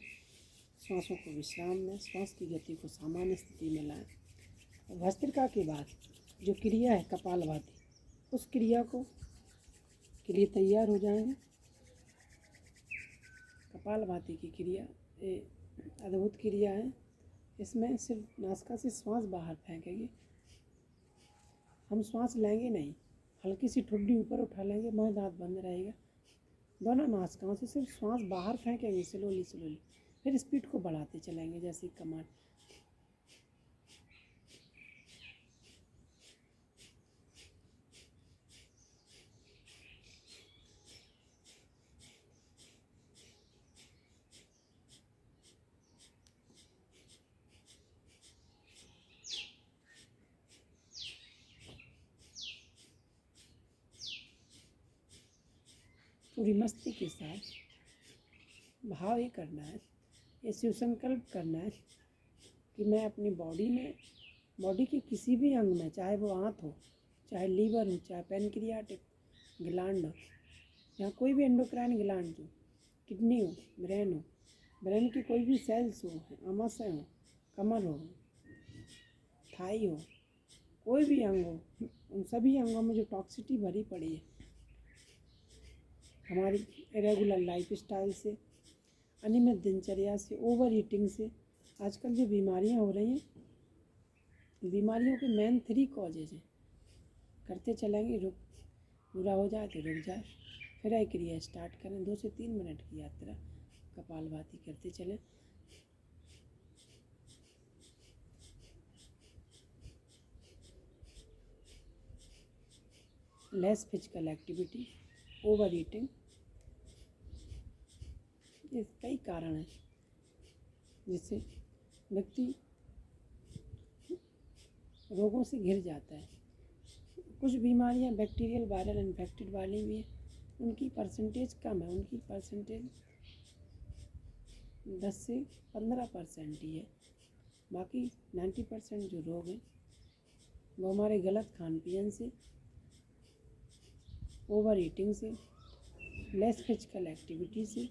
श्वासों को विश्राम दें, श्वास की गति को सामान्य स्थिति में लाएं। भस्त्रिका के बाद जो क्रिया है कपालभाति, उस क्रिया को के लिए तैयार हो जाएंगे। कपालभाति की क्रिया अद्भुत क्रिया है। इसमें सिर्फ नासिका से श्वास बाहर फेंकेंगे, हम श्वास लेंगे नहीं। हल्की सी ठुड्डी ऊपर उठा लेंगे, मुंह दांत बंद रहेगा। दोनों नासिकाओं से सिर्फ श्वास बाहर फेंकेंगे स्लोली स्लोली। फिर स्पीड को बढ़ाते चलेंगे जैसे कमान। पूरी मस्ती के साथ भाव ये करना है, ये शिव संकल्प करना है कि मैं अपनी बॉडी के किसी भी अंग में, चाहे वो आंत हो, चाहे लीवर हो, चाहे पैनक्रियाटिक ग्लैंड हो, या कोई भी एंडोक्राइन ग्लैंड हो, किडनी हो, ब्रेन की कोई भी सेल्स हो, आमाशय हो, कमर हो, थाई हो, कोई भी अंग हो, उन सभी अंगों में जो टॉक्सिटी भरी पड़ी है हमारी रेगुलर लाइफ स्टाइल से, अनियमित दिनचर्या से, ओवर ईटिंग से, आजकल जो बीमारियां हो रही हैं, बीमारियों के मेन 3 कॉजेज हैं। करते चलेंगे, रुक पूरा हो जाए तो रुक जाए, फिर एक क्रिया स्टार्ट करें। 2 से 3 मिनट की यात्रा कपालभाति करते चलें। Less physical activity, over eating, ये कई कारण हैं जिससे व्यक्ति रोगों से घिर जाता है। कुछ बीमारियां बैक्टीरियल वायरल इन्फेक्टेड वाली भी हैं, उनकी परसेंटेज कम है, उनकी परसेंटेज 10 से 15% ही है। बाकी 90% जो रोग हैं वो हमारे गलत खान पीन से, ओवर ईटिंग से, लेस फिजिकल एक्टिविटी से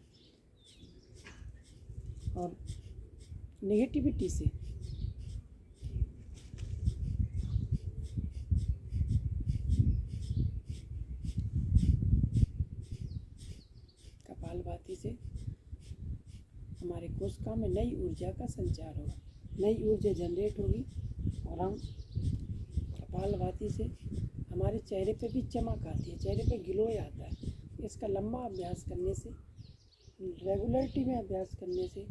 और नेगेटिविटी से। कपालभाति से हमारे कोशिका में नई ऊर्जा का संचार होगा, नई ऊर्जा जनरेट होगी और हम कपालभाति से हमारे चेहरे पे भी चमक आती है, चेहरे पे ग्लो आता है। इसका लंबा अभ्यास करने से, रेगुलरिटी में अभ्यास करने से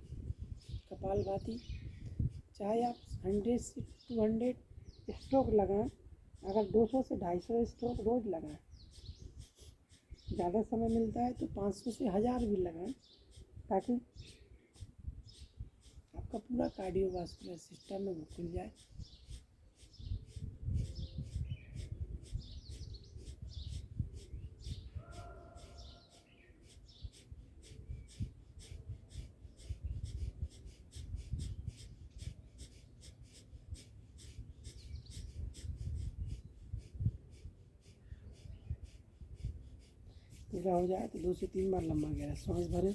कपालभाति, चाहे आप 100 से 200 स्ट्रोक लगाएं, अगर 200 से 250 स्ट्रोक रोज़ लगाएं, ज़्यादा समय मिलता है तो 500 से 1000 भी लगाएं, ताकि आपका पूरा कार्डियोवास्कुलर सिस्टम है वो खुल जाए। पूरा हो जाए तो 2 से 3 बार लंबा गहरा श्वास भरें।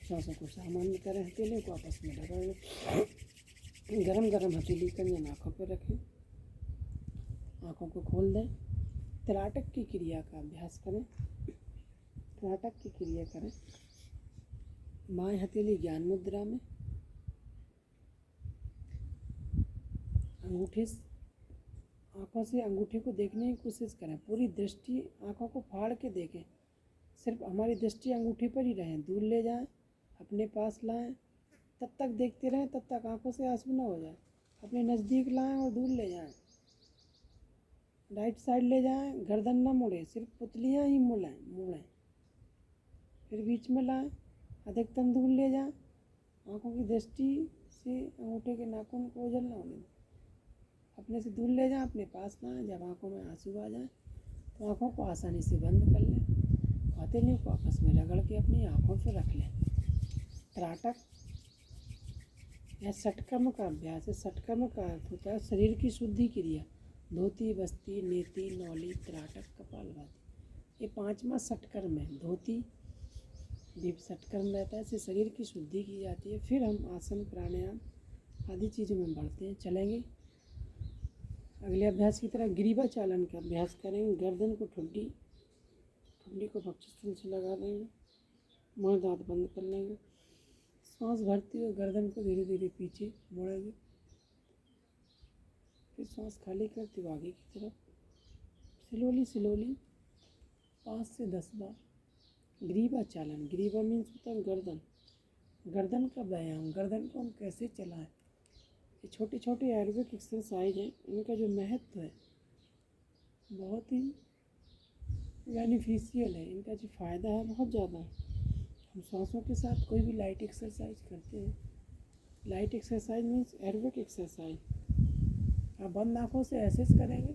श्वासों को सामान्य करें, हथेलियों को आपस में ढका लें। गरम गरम हथेली कंगन आँखों पर रखें, आँखों को खोल दें। त्राटक की क्रिया का अभ्यास करें, त्राटक की क्रिया करें। बाएं हथेली ज्ञान मुद्रा में, अंगूठे आँखों से अंगूठे को देखने की कोशिश करें। पूरी दृष्टि आँखों को फाड़ के देखें, सिर्फ हमारी दृष्टि अंगूठे पर ही रहें। दूर ले जाएं, अपने पास लाएं, तब तक देखते रहें तब तक आँखों से आंसू न हो जाए। अपने नज़दीक लाएं और दूर ले जाएं। राइट साइड ले जाएं, गर्दन ना मुड़े, सिर्फ पुतलियाँ ही मुड़ें। फिर बीच में लाएं, अधिकतम दूर ले जाएं। आँखों की दृष्टि से अंगूठे के नाखून को ओझल ना होने दें। अपने से दूर ले जाएं, अपने पास ना आए। जब आँखों में आंसू आ जाए तो आँखों को आसानी से बंद कर लें। हथेलियों को आपस में रगड़ के अपनी आँखों पर रख लें। त्राटक या षटकर्म का अभ्यास है। षटकर्म का अर्थ होता है शरीर की शुद्धि क्रिया। धोती, बस्ती, नेति, नौली, त्राटक, कपालभाति, ये 5वां षटकर्म है। धोती भी षटकर्म रहता है, इससे शरीर की शुद्धि की जाती है। फिर हम आसन, प्राणायाम आदि चीज़ों में बढ़ते हैं, चलेंगे। अगले अभ्यास की तरह ग्रीवा चालन का अभ्यास करेंगे। गर्दन को ठुड्डी को वक्षस्थल से लगा देंगे। मुँह दांत बंद कर लेंगे। सांस भरते हुए गर्दन को धीरे धीरे पीछे मोड़ेंगे। फिर सांस खाली करते हुए आगे की तरफ स्लोली 5 से 10 बार ग्रीवा चालन। ग्रीवा मीन्स होता है गर्दन का व्यायाम। गर्दन को हम कैसे चलाएं, ये छोटे छोटे आयुर्वेदिक एक्सरसाइज हैं। इनका जो महत्व है बहुत ही बेनिफिशियल है। इनका जो फ़ायदा है बहुत ज़्यादा है। हम सांसों के साथ कोई भी लाइट एक्सरसाइज करते हैं। Light exercise means aerobic exercise. आप बंद आँखों से ऐसे करेंगे,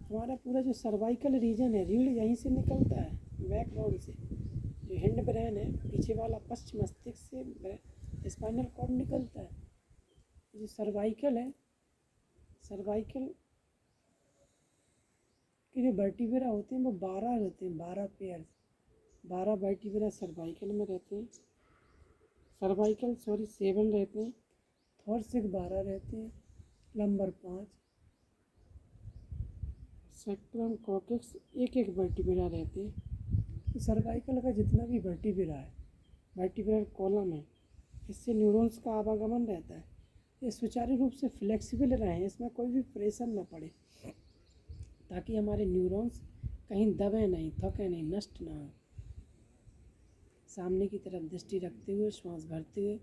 हमारा पूरा जो सर्वाइकल रीजन है, रीढ़ यहीं से निकलता है, बैकग्राउंड से। जो हिंड ब्रेन है, पीछे वाला पश्च मस्तिष्क से स्पाइनल कॉर्ड निकलता है। जो सर्वाइकल है, सर्वाइकल के जो वर्टिब्रा होते हैं वो 12 रहते हैं, 12 पेयर, 12 वर्टिब्रा सर्वाइकल में रहते हैं। 7 रहते हैं। थोरसिक 12 रहते हैं। लंबर 5। सेक्ट्रम, कॉकेक्स एक वर्टिब्रा रहते हैं। सर्वाइकल का जितना भी वर्टिब्रा है, वर्टिब्रल कॉलम है, इससे न्यूरॉन्स का आवागमन रहता है। ये सुचारू रूप से फ्लेक्सिबल रहें, इसमें कोई भी प्रेशर न पड़े, ताकि हमारे न्यूरॉन्स कहीं दबे नहीं, थके नहीं, नष्ट ना हो। सामने की तरफ दृष्टि रखते हुए श्वास भरते हुए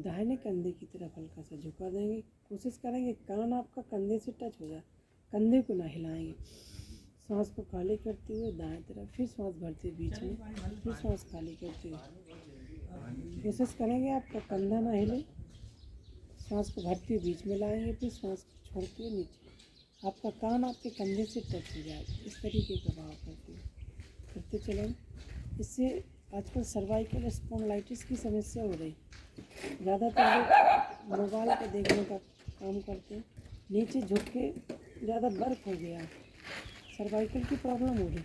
दाहिने कंधे की तरफ हल्का सा झुका देंगे। कोशिश करेंगे कान आपका कंधे से टच हो जाए, कंधे को ना हिलाएंगे। सांस को खाली करते हुए दाएं तरफ, फिर सांस भरते हुए बीच में, फिर सांस खाली करते हुए। कोशिश करेंगे आपका कंधा ना हिले। सांस को भरते हुए बीच में लाएंगे, फिर सांस को छोड़ते हुए नीचे। आपका कान आपके कंधे से टच हो जाए, इस तरीके का भाव करते चलें। इससे आजकल सर्वाइकल स्पॉन्डिलाइटिस की समस्या हो रही। ज़्यादातर लोग मोबाइल पे देखने का काम करते हैं, नीचे झुक के ज़्यादा वर्क हो गया, सर्वाइकल की प्रॉब्लम हो रही।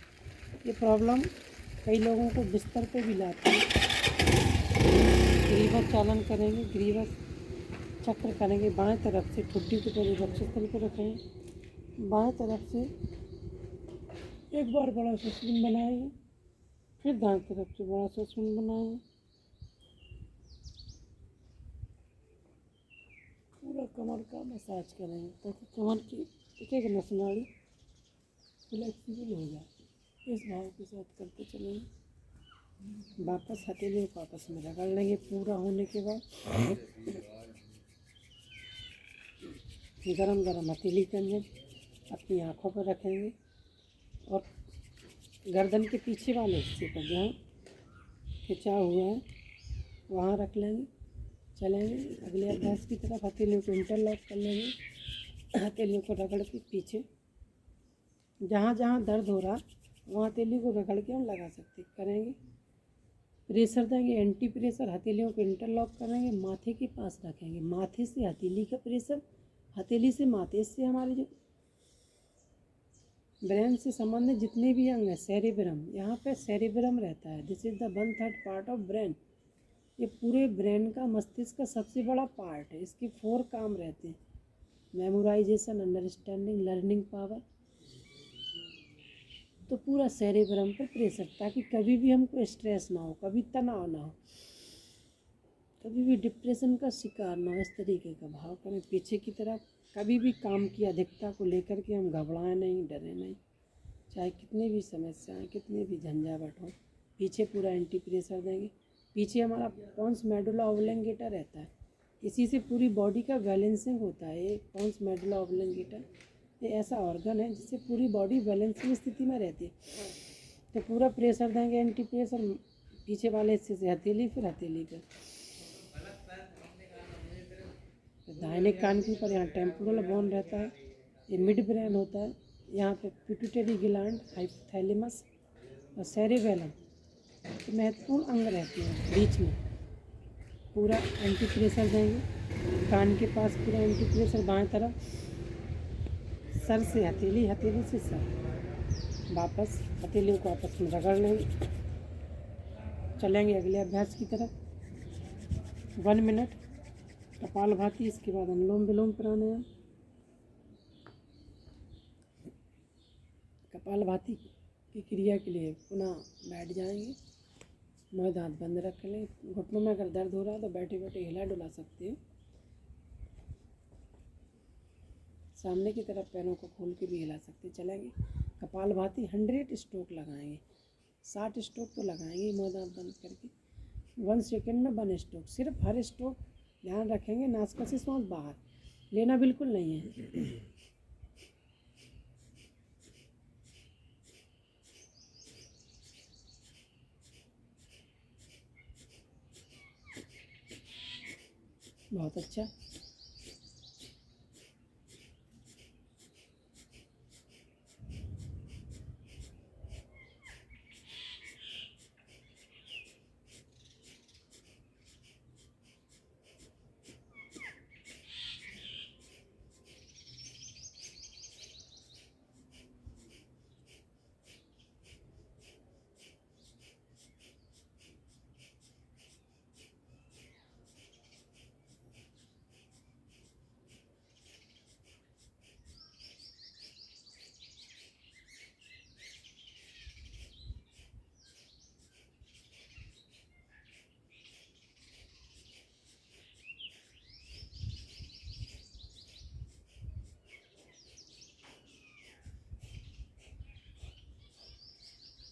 ये प्रॉब्लम कई लोगों को बिस्तर पे भी लाती है। ग्रीवा चालन करेंगे, ग्रीवा चक्र करेंगे। बाएं तरफ से ठुड्डी को पहले वक्षस्थल पर रखें। बाएं तरफ से एक बार बड़ा सा शून्य बनाएंगे, फिर दाएं तरफ से बड़ा सा शून्य बनाएंगे। पूरा कमर का मसाज करेंगे ताकि कमर की एक नस नाड़ी फ्लेक्सिबल हो जाए। इस भाव के साथ करते चलेंगे। वापस हथेलियों को आपस में रगड़ लेंगे। पूरा होने के बाद गरम हथेली के अंदर अपनी आँखों पर रखेंगे और गर्दन के पीछे वाले हिस्से पर जहाँ खिंचाव हुआ है वहाँ रख लेंगे। चलेंगे अगले अभ्यास की तरफ। हथेलियों को इंटरलॉक कर लेंगे। हथेलियों को रगड़ के पीछे जहाँ जहाँ दर्द हो रहा वहाँ हथेली को रगड़ के हम लगा सकते करेंगे। प्रेशर देंगे, एंटी प्रेशर। हथेलियों को इंटरलॉक करेंगे, माथे के पास रखेंगे। माथे से हथेली का प्रेशर, हथेली से माथे से हमारे जो ब्रेन से संबंधित जितने भी अंग हैं, सेरेब्रम, यहाँ पे सेरेब्रम रहता है। This is the 1/3 part of brain. ये पूरे ब्रेन का, मस्तिष्क का सबसे बड़ा पार्ट है। इसके 4 काम रहते हैं: मेमोराइजेशन, अंडरस्टैंडिंग, लर्निंग पावर। तो पूरा सेरेब्रम पर प्रेशर, ताकि कभी भी हमको स्ट्रेस ना हो, कभी तनाव ना हो, कभी भी डिप्रेशन का शिकार ना हो। इस तरीके का भाव करें पीछे की तरफ। कभी भी काम की अधिकता को लेकर के हम घबराएं नहीं, डरे नहीं, चाहे कितनी भी समस्याएं, कितने भी झंझावट हो। पीछे पूरा एंटी प्रेशर देंगे। पीछे हमारा पॉन्स मेडुला ऑब्लिंगेटा रहता है, इसी से पूरी बॉडी का बैलेंसिंग होता है। ये पॉन्स मेडुला ऑब्लिंगेटा ये ऐसा ऑर्गन है जिससे पूरी बॉडी बैलेंसिंग स्थिति में रहती है। तो पूरा प्रेशर देंगे, एंटी प्रेशर पीछे वाले हिस्से से हथेली, फिर हथेली पर। तो दाहिने कान के ऊपर यहाँ टेम्पोरल बोन रहता है, ये मिड ब्रेन होता है, यहाँ पे पिट्यूटरी ग्लैंड, हाइपोथैलेमस और सेरेबेलम तो महत्वपूर्ण अंग रहते हैं। बीच में पूरा एंटी प्रेशर देंगे, कान के पास पूरा एंटी प्रेशर बाएं तरफ, सर से हथेली, हथेली से सर, वापस हथेलियों को आपस में रगड़ लेंगे। चलेंगे अगले अभ्यास की तरफ। 1 मिनट कपालभाति, इसके बाद अनुलोम विलोम प्राणायाम। कपालभाति की क्रिया के लिए पुनः बैठ जाएंगे, मुँह दांत बंद रख लें। घुटनों में अगर दर्द हो रहा है तो बैठे बैठे हिला डुला सकते हैं। सामने की तरफ पैरों को खोल के भी हिला सकते हैं। चलेंगे कपालभाति 100 स्ट्रोक लगाएंगे, 60 स्ट्रोक तो लगाएंगे मुँह दांत बंद करके। 1 सेकेंड में 1 स्ट्रोक। सिर्फ हर स्ट्रोक ध्यान रखेंगे नासिका से सांस बाहर लेना बिल्कुल नहीं है। बहुत अच्छा।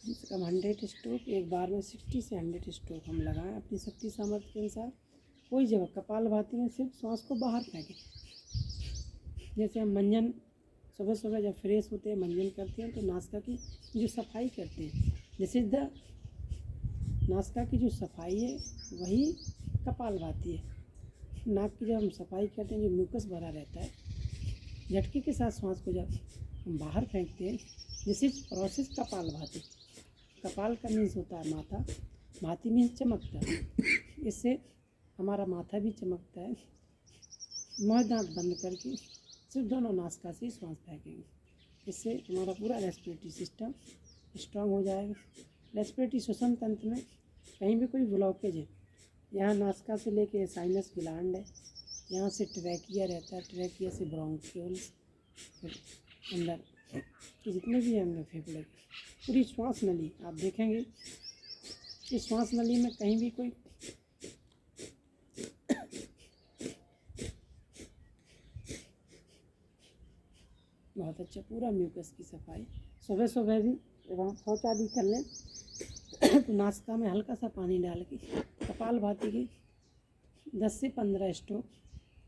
कम से कम 100 स्ट्रोक एक बार में, 60 से 100 स्ट्रोक हम लगाएं अपनी शक्ति सामर्थ्य के अनुसार। कोई जगह कपालभाति में सिर्फ सांस को बाहर फेंकें। जैसे हम मंजन सुबह सुबह जब फ्रेश होते हैं, मंजन करते हैं तो नासिका की जो सफाई करते हैं, दिस इज द नासिका की जो सफाई है वही कपालभाति है। नाक की जब हम सफाई करते हैं, जो म्यूकस भरा रहता है, झटके के साथ सांस को जब हम बाहर फेंकते हैं, दिस इज प्रोसेस कपालभाति। कपाल का मीन्स होता है माथा, भाती मीन्स चमकता है, इससे हमारा माथा भी चमकता है। मुँह दांत बंद करके सिर्फ दोनों नासिका से सांस फेंकेंगे, इससे हमारा पूरा रेस्पिरेटरी सिस्टम स्ट्रांग हो जाएगा। रेस्पिरेटरी श्वसन तंत्र में कहीं भी कोई ब्लॉकेज है, यहाँ नासिका से लेके साइनस ग्लैंड है, यहाँ से ट्रैकिया रहता है, ट्रैकिया से ब्रोंकियोल्स, फिर अंदर जितने भी अंग फेफड़े के, पूरी श्वास नली आप देखेंगे, इस श्वास नली में कहीं भी कोई बहुत अच्छा पूरा म्यूकस की सफाई। सुबह सुबह भी जब हम शौच आदि कर लें तो नासिका में हल्का सा पानी डाल के कपालभाति के 10 से 15 स्ट्रोक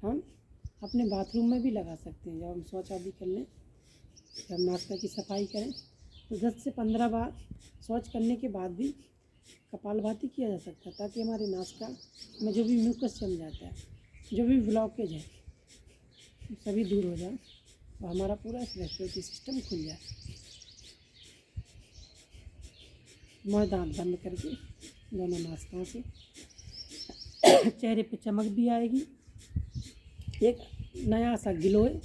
हम अपने बाथरूम में भी लगा सकते हैं। जब हम शौच आदि कर लें, जब नासिका की सफाई करें तो 10 से 15 बार शौच करने के बाद भी कपालभाति किया जा सकता है, ताकि हमारे नासिका में जो भी म्यूकस जम जाता है, जो भी ब्लॉकेज है, सभी दूर हो जाए और हमारा पूरा रेस्पिरेटरी सिस्टम खुल जाए। मुँह दांत बंद करके दोनों नासिकाओं से चेहरे पे चमक भी आएगी, एक नया सा ग्लो है।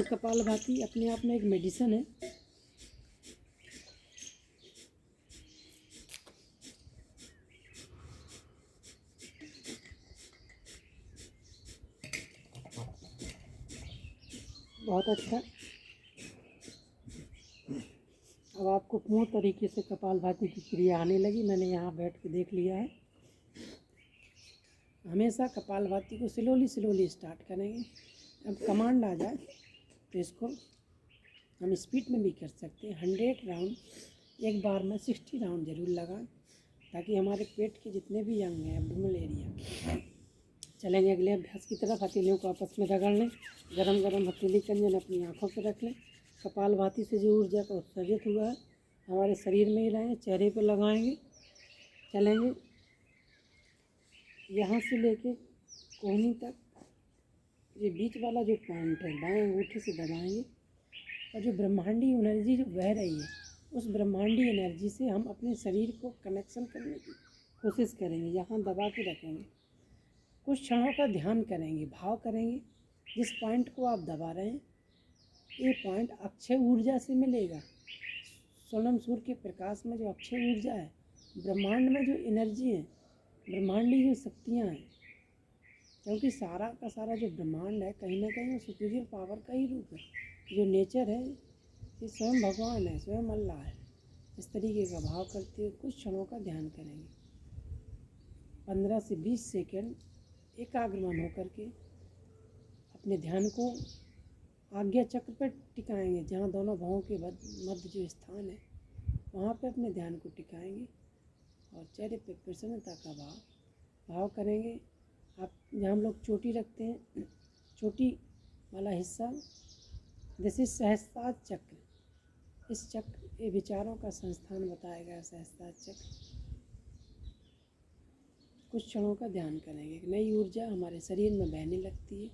कपालभाति अपने आप में एक मेडिसिन है। बहुत अच्छा। अब आपको पूर्ण तरीके से कपालभाति की क्रिया आने लगी, मैंने यहाँ बैठ के देख लिया है। हमेशा कपालभाति को स्लोली स्टार्ट करेंगे। अब कमांड आ जाए तो इसको हम स्पीड में भी कर सकते हैं। 100 राउंड एक बार में 60 राउंड ज़रूर लगाएं, ताकि हमारे पेट के जितने भी अंग हैं, एब्डोमिनल एरिया, चलेंगे अगले अभ्यास की तरफ। हथेलियों को आपस में रगड़ लें। गरम गरम हथेली कंजन अपनी आँखों पर रख लें। कपाल भाती से जो ऊर्जा का उत्सर्जित हुआ है हमारे शरीर में ही रहें, चेहरे पर लगाएंगे। चलेंगे यहाँ से लेके कोहनी तक, ये बीच वाला जो पॉइंट है बाएं अंगूठे से दबाएंगे और जो ब्रह्मांडी एनर्जी जो बह रही है उस ब्रह्मांडी एनर्जी से हम अपने शरीर को कनेक्शन करने की कोशिश करेंगे। यहाँ दबा के रखेंगे, कुछ क्षणों का ध्यान करेंगे, भाव करेंगे। जिस पॉइंट को आप दबा रहे हैं ये पॉइंट अक्षय ऊर्जा से मिलेगा। सोनम सूर्य के प्रकाश में जो अक्षय ऊर्जा है, ब्रह्मांड में जो एनर्जी है, ब्रह्मांडी जो शक्तियाँ हैं, क्योंकि सारा का सारा जो ब्रह्मांड है कहीं ना कहीं सुपीरियर पावर का ही रूप है। जो नेचर है ये स्वयं भगवान है, स्वयं अल्लाह है। इस तरीके का भाव करते हुए कुछ क्षणों का ध्यान करेंगे। 15 से 20 सेकंड एकाग्रमन होकर के अपने ध्यान को आज्ञा चक्र पर टिकाएंगे। जहाँ दोनों भावों के मध्य जो स्थान है वहाँ पे अपने ध्यान को टिकाएंगे और चेहरे पे प्रसन्नता का भाव करेंगे। आप जहाँ हम लोग चोटी रखते हैं, चोटी वाला हिस्सा, दिस इज सहस्त्रार चक्र। इस चक्र ये विचारों का संस्थान बताया गया सहस्त्रार चक्र। कुछ क्षणों का ध्यान करेंगे। एक नई ऊर्जा हमारे शरीर में बहने लगती है,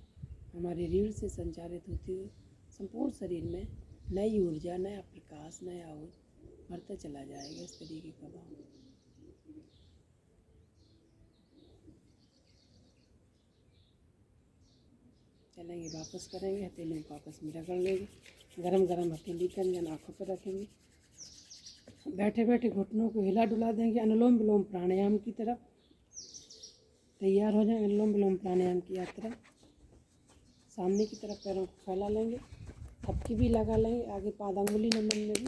हमारे रीढ़ से संचारित होती हुई संपूर्ण शरीर में नई ऊर्जा, नया प्रकाश, नया ऊर्जा बढ़ता चला जाएगा। इस तरीके का भाव। चलेंगे, वापस करेंगे, हथेलियों को आपस में रगड़ लेंगे। गरम गरम हथेली कंजन आँखों पर रखेंगे। बैठे बैठे घुटनों को हिला डुला देंगे। अनुलोम विलोम प्राणायाम की तरफ तैयार हो जाएं। अनुलोम विलोम प्राणायाम की यात्रा। सामने की तरफ पैरों को फैला लेंगे, थपकी भी लगा लेंगे। आगे पादांगुली नमन में भी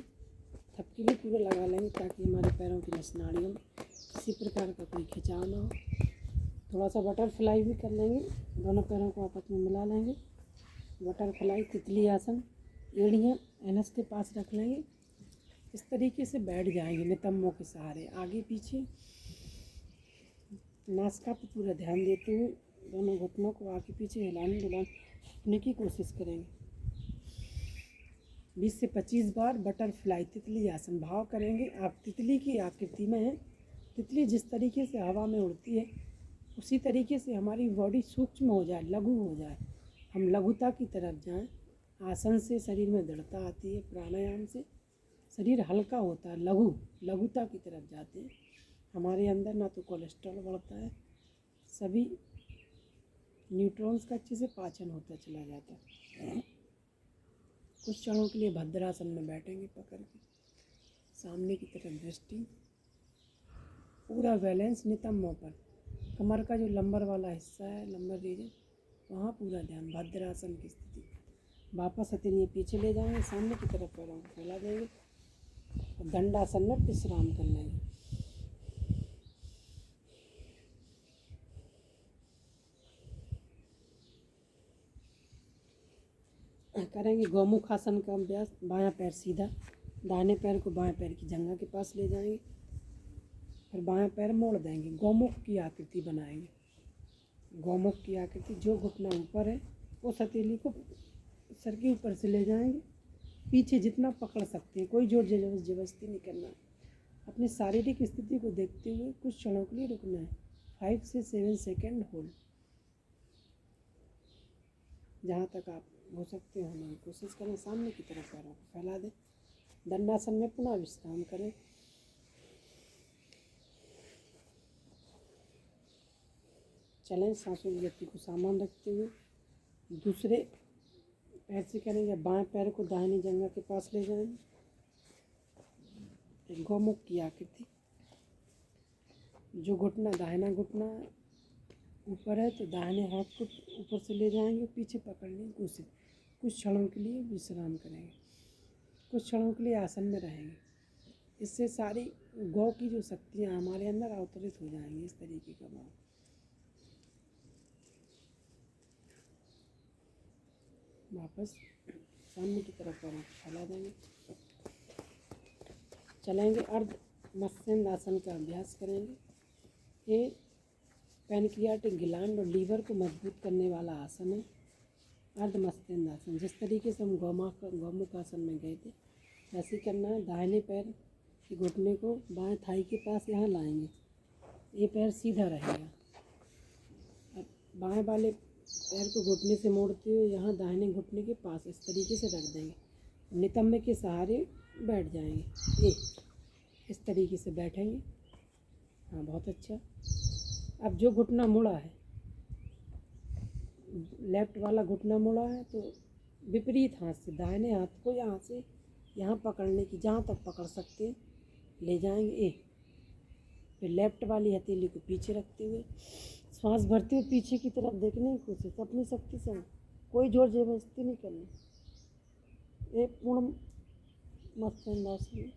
थपकी भी पूरा लगा लेंगे ताकि हमारे पैरों की नस नाड़ियों में किसी प्रकार का कोई खिंचाव ना हो। थोड़ा सा बटरफ्लाई भी कर लेंगे, दोनों पैरों को आपस में मिला लेंगे। बटरफ्लाई, तितली आसन। एड़ियाँ एनस के पास रख लेंगे। इस तरीके से बैठ जाएंगे नितंबों के सहारे, आगे पीछे नासिका पर पूरा ध्यान देते हुए दोनों घुटनों को आगे पीछे हिलाने की कोशिश करेंगे। 20 से 25 बार बटरफ्लाई, तितली आसन भाव करेंगे। आप तितली की आकृति में हैं। तितली जिस तरीके से हवा में उड़ती है उसी तरीके से हमारी बॉडी सूक्ष्म हो जाए, लघु हो जाए, हम लघुता की तरफ जाएं। आसन से शरीर में दृढ़ता आती है, प्राणायाम से शरीर हल्का होता है, लघुता की तरफ जाते हैं। हमारे अंदर ना तो कोलेस्ट्रॉल बढ़ता है, सभी न्यूट्रॉन्स का अच्छे से पाचन होता चला जाता है। कुछ क्षणों के लिए भद्रासन में बैठेंगे पकड़ के, सामने की तरफ दृष्टि, पूरा बैलेंस नितंबों पर। कमर का जो लंबर वाला हिस्सा है, लंबर रीजन, वहाँ पूरा ध्यान, भद्रासन की स्थिति। वापस हथेलियाँ पीछे ले जाएंगे, सामने की तरफ पैरों को फैला देंगे और दंडासन में विश्राम कर लेंगे। करेंगे गौमुख आसन का अभ्यास। बायां पैर सीधा, दाहिने पैर को बाएं पैर की जंघा के पास ले जाएंगे, फिर बायां पैर मोड़ देंगे। गौमुख की आकृति बनाएंगे। गौमुख की आकृति, जो घुटना ऊपर है उस हथेली को सर के ऊपर से ले जाएंगे, पीछे जितना पकड़ सकते हैं, कोई जोर जबरदस्ती नहीं करना है। अपनी शारीरिक स्थिति को देखते हुए कुछ क्षणों के लिए रुकना है। 5 से 7 सेकेंड होल्ड। जहाँ तक आप हो सकते हैं होने की कोशिश करें। सामने की तरफ पैरों को फैला दें। दंडासन में पुनः विश्राम करें। चलें, सांसों की गति को सामान रखते हुए दूसरे पैर से करेंगे। बाएं पैर को दाहिनी जंघा के पास ले जाएंगे। एक गौमुख की आकृति, जो घुटना, दाहिना घुटना ऊपर है तो दाहिने हाथ को ऊपर से ले जाएंगे, पीछे पकड़ने की कोशिश। कुछ क्षणों के लिए विश्राम करेंगे, कुछ क्षणों के लिए आसन में रहेंगे। इससे सारी गौ की जो शक्तियाँ हमारे अंदर अवतरित हो जाएंगी। इस तरीके का भाव। वापस सामने की तरफ पैरों को फैला देंगे। चलेंगे, अर्ध मत्स्य आसन का अभ्यास करेंगे। ये पैनक्रियाटिक ग्लैंड और लीवर को मजबूत करने वाला आसन है। अर्धमस्तक आसन, जिस तरीके से हम गौमुख आसन में गए थे वैसे ही करना है। दाहिने पैर के घुटने को बाएं थाई के पास यहाँ लाएंगे, ये पैर सीधा रहेगा। अब बाएं वाले पैर को घुटने से मोड़ते हुए यहाँ दाहिने घुटने के पास इस तरीके से रख देंगे। नितंब के सहारे बैठ जाएंगे, इस तरीके से बैठेंगे। हाँ, बहुत अच्छा। अब जो घुटना मुड़ा है, लेफ्ट वाला घुटना मुड़ा है, तो विपरीत हाथ से दाहिने हाथ को यहाँ से यहाँ पकड़ने की, जहाँ तक पकड़ सकते हैं ले जाएंगे। फिर लेफ्ट वाली हथेली को पीछे रखते हुए श्वास भरते हुए पीछे की तरफ देखने की कोशिश, अपनी शक्ति से, कोई जोर जबरदस्ती नहीं करनी। एक पूर्ण मस्तकासन।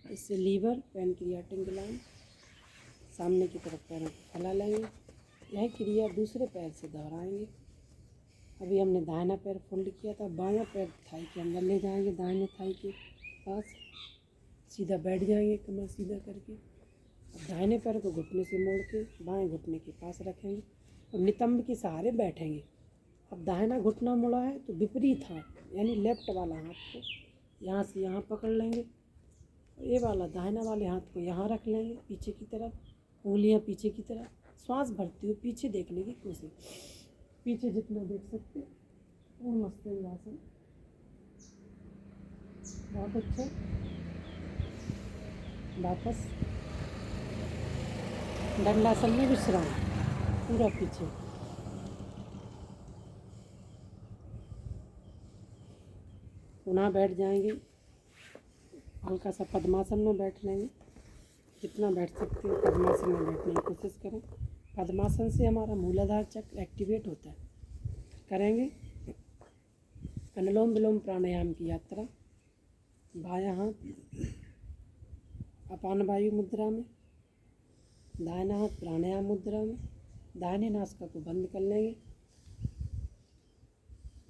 इससे लीवर, पैनक्रियाटिक ग्लैंड, सामने की तरफ पैरों को फैला लेंगे। यह क्रिया दूसरे पैर से दोहराएंगे। अभी हमने दाहिना पैर फोल्ड किया था, बायां पैर थाई के अंदर ले जाएंगे, दाहिने थाई के पास सीधा बैठ जाएंगे, कमर सीधा करके। अब दाहिने पैर को घुटने से मोड़ के बाएं घुटने के पास रखेंगे और नितंब के सहारे बैठेंगे। अब दाहिना घुटना मुड़ा है तो विपरीत हाथ यानी लेफ्ट वाला हाथ को यहाँ से यहाँ पकड़ लेंगे, ये वाला दाहिना वाले हाथ को यहाँ रख लेंगे पीछे की तरफ, उंगलियाँ पीछे की तरफ। श्वास भरते हुए पीछे देखने की कोशिश, पीछे जितना देख सकते। पूर्ण मस्तकासन, बहुत अच्छा। वापस दंडासन में विश्राम, पूरा पीछे। पुनः बैठ जाएंगे, हल्का सा पद्मासन में बैठ लेंगे, जितना बैठ सकते हो पद्मासन में बैठने की कोशिश करें। पद्मासन से हमारा मूलाधार चक्र एक्टिवेट होता है। करेंगे अनुलोम विलोम प्राणायाम की यात्रा। बायां हाथ अपान वायु मुद्रा में, दाहिना हाथ प्राणायाम मुद्रा में। दाहिने नासिका को बंद कर लेंगे,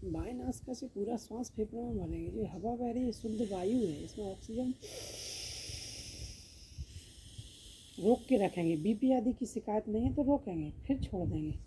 बाएं नासिका से पूरा श्वास फेफड़ों में भरेंगे। जो हवा बह रही है शुद्ध वायु है, इसमें ऑक्सीजन रोक के रखेंगे। बीपी आदि की शिकायत नहीं है तो रोकेंगे, फिर छोड़ देंगे।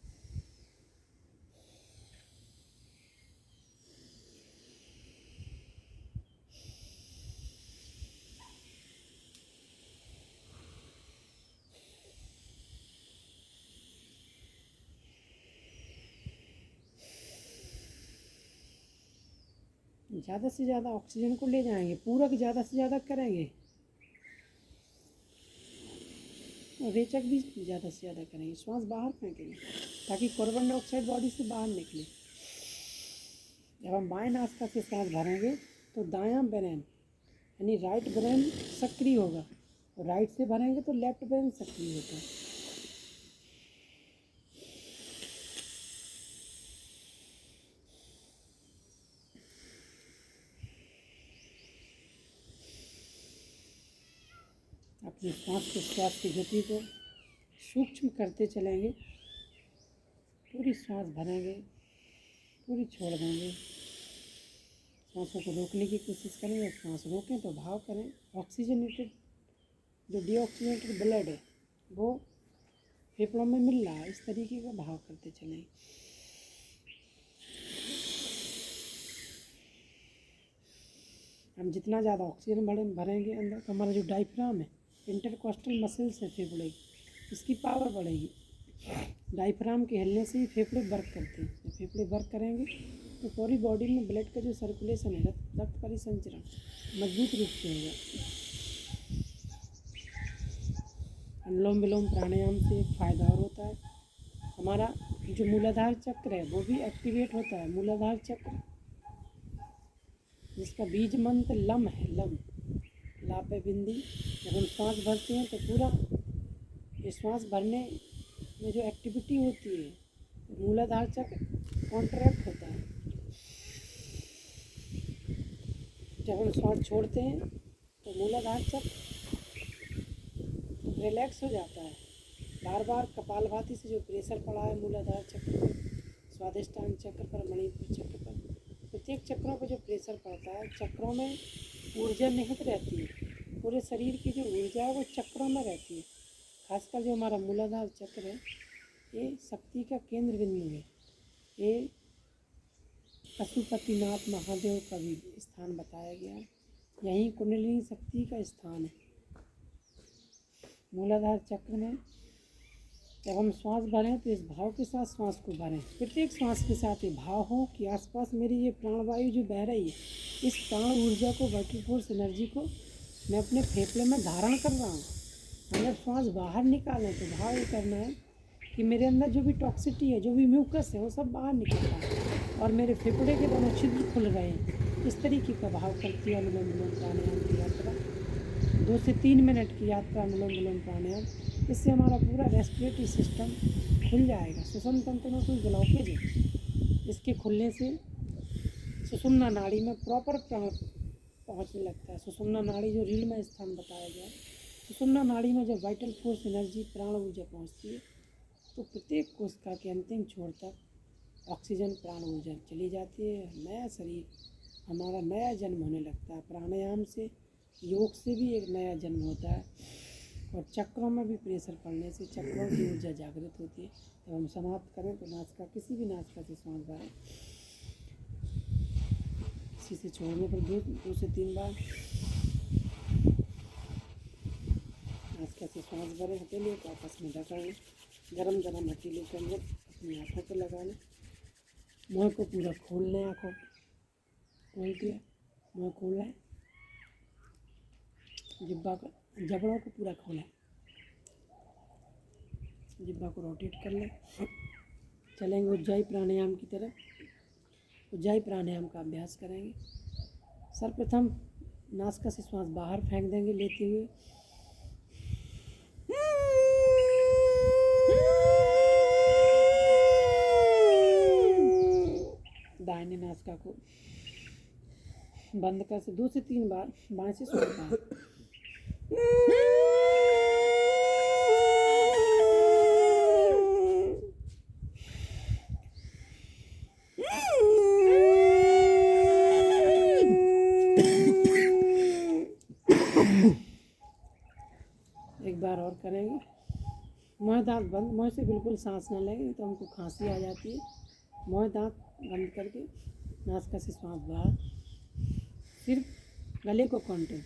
ज़्यादा से ज़्यादा ऑक्सीजन को ले जाएंगे, पूरक ज़्यादा से ज़्यादा करेंगे और रेचक भी ज़्यादा से ज़्यादा करेंगे। श्वास बाहर फेंकेंगे ताकि कार्बन डाइऑक्साइड बॉडी से बाहर निकले। जब हम बाएं नासिका से सांस भरेंगे तो दायां ब्रेन यानी राइट ब्रेन सक्रिय होगा और राइट से भरेंगे तो लेफ्ट ब्रेन सक्रिय होता है। अपने श्वास की गति को सूक्ष्म करते चलेंगे। पूरी श्वास भरेंगे, पूरी छोड़ देंगे। सांसों को रोकने की कोशिश करेंगे, सांस रोकें तो भाव करें। ऑक्सीजनेटेड जो डीऑक्सीजनेटेड ब्लड है वो फेफड़ों में मिल रहा है, इस तरीके का भाव करते चलें। हम जितना ज़्यादा ऑक्सीजन भरेंगे अंदर, हमारा जो डायफ्राम है, इंटरकॉस्टल मसल्स है फेफड़े, इसकी पावर बढ़ेगी। डायफ्राम के हिलने से ही फेफड़े वर्क करते हैं। जब फेफड़े वर्क करेंगे तो पूरी बॉडी में ब्लड का जो सर्कुलेशन है, रक्त परिसंचरण मजबूत रूप से होगा। अनुलोम विलोम प्राणायाम से एक फ़ायदा और होता है, हमारा जो मूलाधार चक्र है वो भी एक्टिवेट होता है। मूलाधार चक्र जिसका बीज मंत्र लम है, लम लापे बिंदी। जब हम श्वास भरते हैं तो पूरा ये श्वास भरने में जो एक्टिविटी होती है तो मूलाधार चक्र कॉन्ट्रैक्ट होता है। जब हम श्वास छोड़ते हैं तो मूलाधार चक्र रिलैक्स हो जाता है। बार बार कपालभाति से जो प्रेशर पड़ा है मूलाधार चक्र, स्वादिष्टान चक्र पर, मणिपुर चक्र पर, प्रत्येक चक्रों पर जो प्रेशर पड़ता है, चक्रों में ऊर्जा निहित रहती है। पूरे शरीर की जो ऊर्जा है वो चक्रों में रहती है। खासकर जो हमारा मूलाधार चक्र है ये शक्ति का केंद्र बिंदु है। ये पशुपतिनाथ महादेव का भी स्थान बताया गया है। यहीं कुंडलिनी शक्ति का स्थान है। मूलाधार चक्र में जब हम श्वास भरें तो इस भाव के साथ श्वास को भरें। प्रत्येक श्वास के साथ ये भाव हो कि आसपास मेरी ये प्राणवायु जो बह रही है, इस प्राण ऊर्जा को, वाइटल फोर्स एनर्जी को मैं अपने फेफड़े में धारण कर रहा हूँ। अगर श्वास बाहर निकालें तो भाव ये करना है कि मेरे अंदर जो भी टॉक्सिटी है, जो भी म्यूकस है, वो सब बाहर निकल रहा है और मेरे फेफड़े के दोनों छिद्र खुल रहे हैं। इस तरीके का भाव करती है अनुलोम विलोम प्राणायाम की यात्रा। 2 से 3 मिनट की यात्रा अनुलोम विलोम प्राणायाम। इससे हमारा पूरा रेस्पिरेटरी सिस्टम खुल जाएगा। श्वसन तंत्र में कोई ब्लॉकेज है, इसके खुलने से सुषुम्ना नाड़ी में प्रॉपर प्राण पहुँचने लगता है। सुषुम्ना नाड़ी जो रीढ़ में स्थान बताया गया है, सुषुम्ना नाड़ी में जब वाइटल फोर्स एनर्जी, प्राण ऊर्जा पहुँचती है तो प्रत्येक कोशिका के अंतिम छोर तक ऑक्सीजन, प्राण ऊर्जा चली जाती है। नया शरीर, हमारा नया जन्म होने लगता है। प्राणायाम से, योग से भी एक नया जन्म होता है। और चक्रों में भी प्रेशर पड़ने से चक्रों की ऊर्जा जागृत होती है। जब हम समाप्त करें तो नासिका, किसी भी नासिका से श्वास भरें, इसी से छोड़ने पर 2 से 3 बार नासिका से श्वास भरें। हथेलियों को आपस में ढका लें। गरम गरम हथेलियों के अंदर अपनी आँखों पर लगा लें। मुँह को पूरा खोल लें। आँखों खोल दिया, मुँह खोल लें। जबड़ों को पूरा खोलें। जिब्बा को रोटेट कर लें। चलेंगे उज्जाई प्राणायाम की तरफ। उज्जाई प्राणायाम का अभ्यास करेंगे। सर्वप्रथम नासिका से श्वास बाहर फेंक देंगे लेते हुए। दाहिने नासिका को बंद कर से 2 से 3 बार बाएं से श्वास बाहर। एक बार और करेंगे। मुँह दांत बंद, मुँह से बिल्कुल सांस न लेंगे तो हमको खांसी आ जाती है। मुँह दांत बंद करके नासिका से श्वास बाहर। सिर्फ गले को कंट्रोल।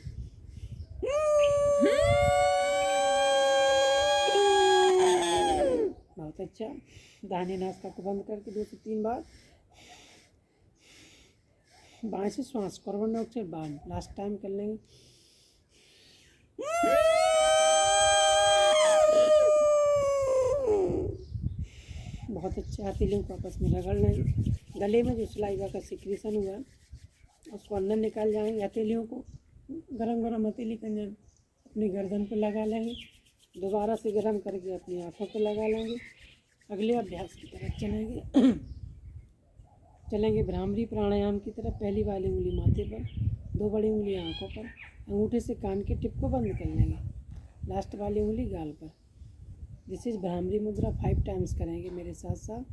बहुत अच्छा। दाहिने नासिका को बंद करके 2 से 3 बार बाएं से श्वास कार्बन डाइऑक्साइड बाहर। लास्ट टाइम कर लेंगे। बहुत अच्छा। हथेलियों को आपस में रगड़ लेंगे। गले में जो सलाइवा का सिक्रीशन हुआ है उसको अंदर निकाल जाएंगे। हथेलियों को गरम गरम हथेली के अंदर अपनी गर्दन पर लगा लेंगे। दोबारा से गरम करके अपनी आँखों पर लगा लेंगे। अगले अभ्यास की तरफ चलेंगे भ्रामरी प्राणायाम की तरफ। पहली वाली उंगली माथे पर, 2 बड़ी उंगली आँखों पर, अंगूठे से कान के टिप को बंद कर लेंगे। लास्ट वाली उंगली गाल पर। दिस इज भ्रामरी मुद्रा। 5 टाइम्स करेंगे मेरे साथ साथ।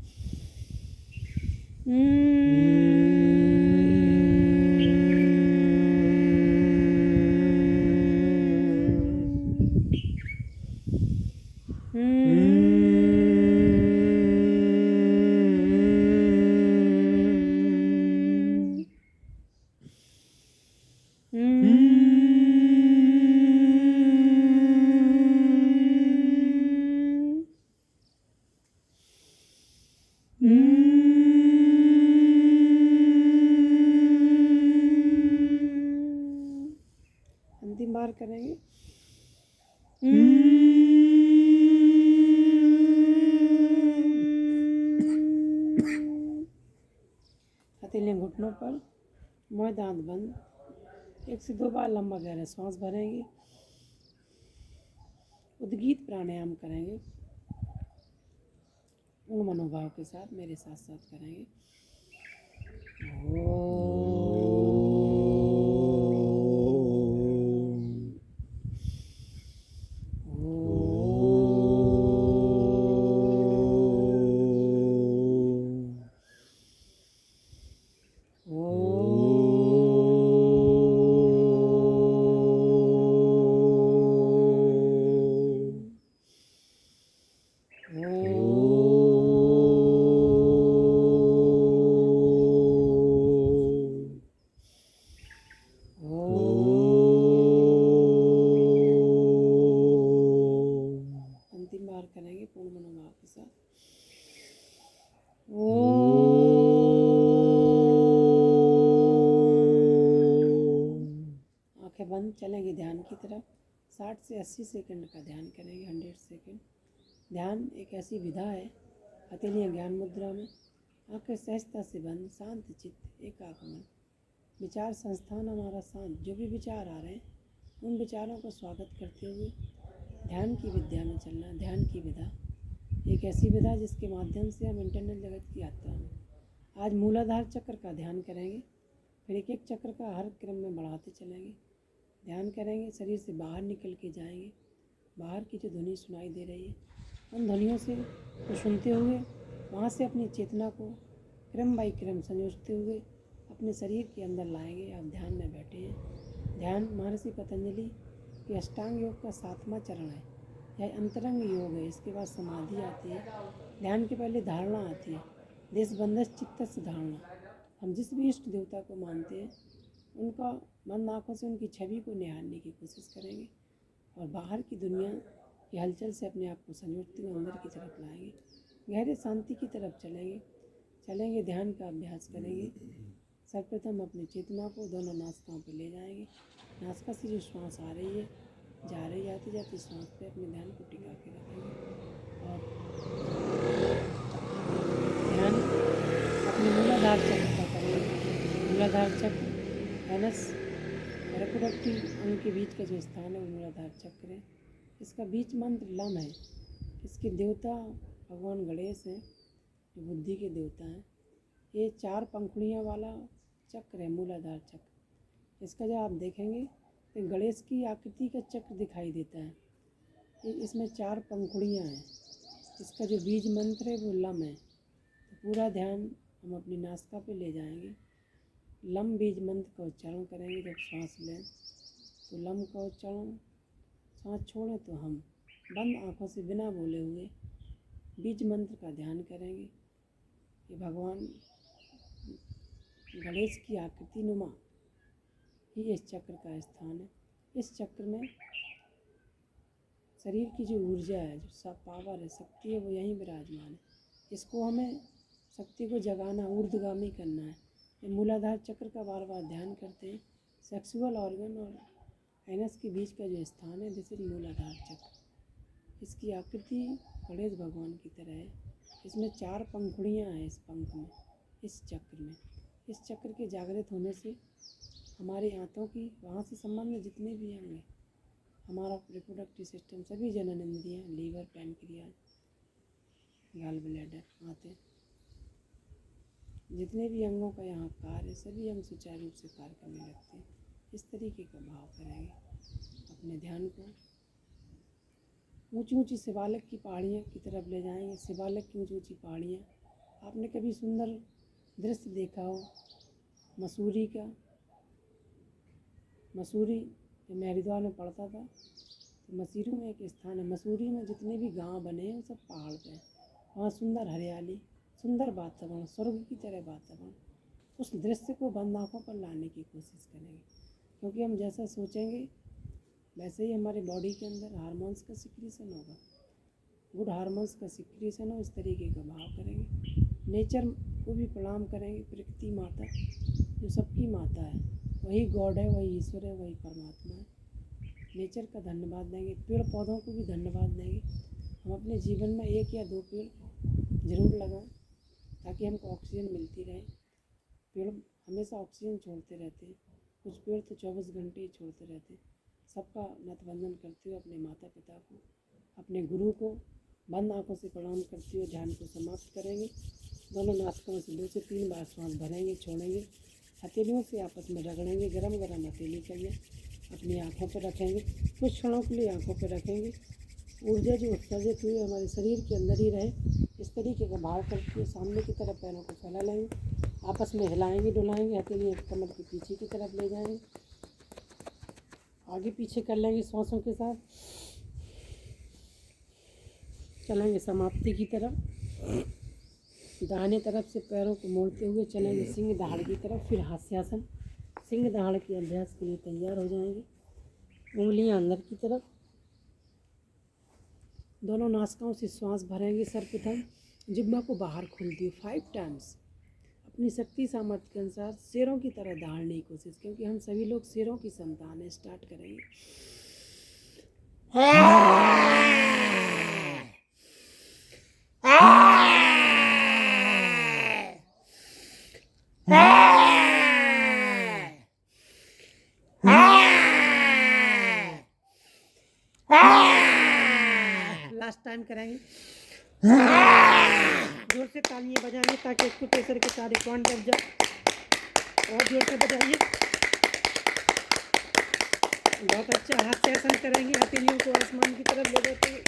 अंतिम बार करेंगे। हथेलियाँ घुटनों पर, मुँह दांत बंद। 1 से 2 बार लंबा गहरा श्वास भरेंगे। उद्गीत प्राणायाम करेंगे। उन मनोभाव के साथ मेरे साथ साथ करेंगे। आंखें बंद, चलेंगे ध्यान की तरफ। 60 से 80 सेकंड का ध्यान करेंगे, 100 सेकंड। ध्यान एक ऐसी विधा है, हथेलियाँ ज्ञान मुद्रा में, आंखें सहजता से बंद, शांत चित्त, एकाग्र मन। विचार संस्थान हमारा शांत, जो भी विचार आ रहे हैं उन विचारों का स्वागत करते हुए ध्यान की विद्या में चलना। ध्यान की विधा एक ऐसी विधा जिसके माध्यम से हम इंटरनल जगत की यात्रा में आज मूलाधार चक्र का ध्यान करेंगे, फिर एक एक चक्र का हर क्रम में बढ़ाते चलेंगे। ध्यान करेंगे, शरीर से बाहर निकल के जाएंगे। बाहर की जो ध्वनि सुनाई दे रही है उन ध्वनियों से को सुनते हुए वहाँ से अपनी चेतना को क्रम बाई क्रम संयोजते हुए अपने शरीर के अंदर लाएंगे। आप ध्यान में बैठे हैं। ध्यान महर्षि पतंजलि के अष्टांग योग का 7वां चरण है, यह अंतरंग योग है। इसके बाद समाधि आती है। ध्यान के पहले धारणा आती है, देशबंधस चित्तस्य धारणा। हम जिस भी इष्ट देवता को मानते हैं उनका बंद आँखों से उनकी छवि को निहारने की कोशिश करेंगे और बाहर की दुनिया की हलचल से अपने आप को संयोजते हुए अंदर की तरफ लाएंगे। गहरे शांति की तरफ चलेंगे। ध्यान का अभ्यास करेंगे। सर्वप्रथम अपनी चेतना को दोनों नासिकाओं पर ले जाएंगे। नासिका से जो श्वास आ रही है, जा रही, आती जाती श्वास पे अपने ध्यान को टिका के रखेंगे और ध्यान अपने मूलाधार चक्र का करेंगे। मूलाधार चक्र एनस रिप्रोडक्टिव अंग के बीच का जो स्थान है वो मूलाधार चक्र है। इसका बीच मंत्र लम है। इसके देवता भगवान गणेश हैं, जो बुद्धि के देवता हैं। ये 4 पंखुड़ियाँ वाला चक्र है मूलाधार चक्र। इसका जब आप देखेंगे तो गणेश की आकृति का चक्र दिखाई देता है। इसमें 4 पंखुड़ियाँ हैं। इसका जो बीज मंत्र है वो लम है। तो पूरा ध्यान हम अपनी नासिका पे ले जाएंगे। लम बीज मंत्र का उच्चारण करेंगे। जब सांस लें तो लम का उच्चारण, सांस छोड़ें तो हम बंद आँखों से बिना बोले हुए बीज मंत्र का ध्यान करेंगे। ये भगवान गणेश की आकृति नुमा ही इस चक्र का स्थान है। इस चक्र में शरीर की जो ऊर्जा है, जो सब पावर है, शक्ति है, वो यहीं विराजमान है। इसको हमें शक्ति को जगाना, ऊर्ध्वगामी करना है। ये मूलाधार चक्र का बार बार ध्यान करते हैं। सेक्सुअल ऑर्गन और एनस के बीच का जो स्थान है, दिस इज मूलाधार चक्र। इसकी आकृति गणेश भगवान की तरह है। इसमें 4 पंखुड़ियाँ हैं इस पंख में, इस चक्र में। इस चक्र के जागृत होने से हमारी आंतों की, वहाँ से संबंधित जितने भी अंग हैं, हमारा रिप्रोडक्टिव सिस्टम, सभी जनन इंद्रियाँ, लीवर, पैनक्रियाज, गॉल ब्लैडर, आंतें, जितने भी अंगों का यहाँ कार्य है, सभी अंग सुचारू रूप से कार्य करने लगते हैं। इस तरीके का भाव करेंगे। अपने ध्यान को ऊंची ऊंची शिवालिक की पहाड़ियाँ की तरफ ले जाएंगे। शिवालिक की ऊंची ऊंची पहाड़ियाँ, आपने कभी सुंदर दृश्य देखा हो मसूरी का? मसूरी, जब मैं हरिद्वार में पढ़ता था तो मसूरी में एक स्थान है। मसूरी में जितने भी गांव बने हैं वो सब पहाड़ पे हैं। वहाँ सुंदर हरियाली, सुंदर वातावरण, स्वर्ग की तरह वातावरण। उस दृश्य को बंद आँखों पर लाने की कोशिश करेंगे, क्योंकि हम जैसा सोचेंगे वैसे ही हमारे बॉडी के अंदर हार्मोन्स का सिक्रीशन होगा। गुड हार्मोन्स का सिक्रीशन हो, इस तरीके का भाव करेंगे। नेचर को भी प्रणाम करेंगे। प्रकृति माता जो सबकी माता है, वही गॉड है, वही ईश्वर है, वही परमात्मा है। नेचर का धन्यवाद देंगे। पेड़ पौधों को भी धन्यवाद देंगे। हम अपने जीवन में 1 या 2 पेड़ ज़रूर लगाएं ताकि हमको ऑक्सीजन मिलती रहे। पेड़ हमेशा ऑक्सीजन छोड़ते रहते हैं, कुछ पेड़ तो 24 घंटे ही छोड़ते रहते हैं। सबका नतवंदन करते हुए अपने माता पिता को, अपने गुरु को बंद आँखों से प्रणाम करते हुए ध्यान को समाप्त करेंगे। दोनों नासिकाओं से 2 से 3 बार श्वास भरेंगे, छोड़ेंगे। हथेलियों से आपस में रगड़ेंगे। गरम गरम हथेली चाहिए, अपनी आँखों पर रखेंगे। कुछ क्षणों के लिए आँखों पर रखेंगे। ऊर्जा जो उत्सर्जित हुई हमारे शरीर के अंदर ही रहे, इस तरीके का भाव करके सामने की तरफ पैरों को फैला लेंगे। आपस में हिलाएंगे, डुलाएंगे। हथेली कमर के पीछे की तरफ ले जाएंगे, आगे पीछे कर लेंगे। सांसों के साथ चलेंगे समाप्ति की तरफ। दाहिने तरफ से पैरों को मोड़ते हुए चलेंगे सिंह दहाड़ की तरफ। फिर हास्यासन। सिंह दहाड़ के अभ्यास के लिए तैयार हो जाएंगे। उंगलियां अंदर की तरफ, दोनों नासिकाओं से श्वास भरेंगे। सर्वप्रथम जिह्वा को बाहर खोल दिए 5 टाइम्स। अपनी शक्ति सामर्थ्य के अनुसार शेरों की तरह दहाड़ने की कोशिश, क्योंकि हम सभी लोग शेरों की संतान है। स्टार्ट करेंगे। लास्ट टाइम करेंगे। जोर से तालियां बजाएंगे ताकि इसको प्रेशर के सारे पॉइंट दब जाए। और जोर से बजाइए। बहुत अच्छा। हाथ से आसन करेंगे। हथेलियों को आसमान की तरफ ले जाते हुए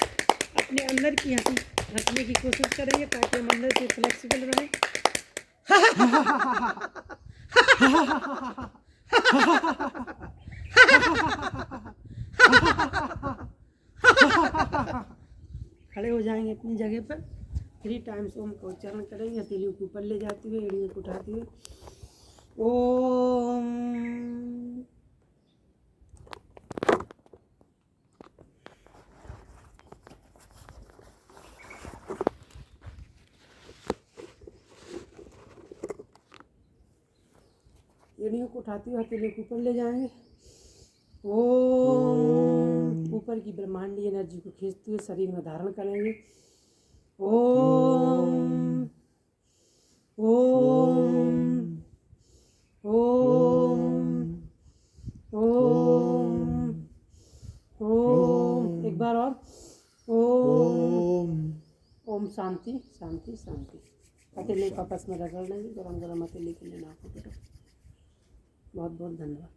अपने अंदर की हंसी हंसने की कोशिश करेंगे ताकि हम अंदर से फ्लेक्सिबल रहें। खड़े हो जाएंगे अपनी जगह पर। 3 टाइम्स ओम का उच्चारण करेंगे, हथेलियों को ऊपर ले जाते हुए, एड़ियों को उठाते हुए। ओम। एड़ियों को उठाते हुए हथेलियों को ऊपर ले जाएंगे। ओम। ऊपर की ब्रह्मांडीय एनर्जी को खींचते हुए शरीर में धारण करेंगे। ओम ओम ओम ओम ओम। एक बार और। ओम। ओम। शांति शांति शांति। हथेली को आपस में रगड़ लेंगे। गरम गरम हथेली के लिए नाक को। बहुत बहुत धन्यवाद।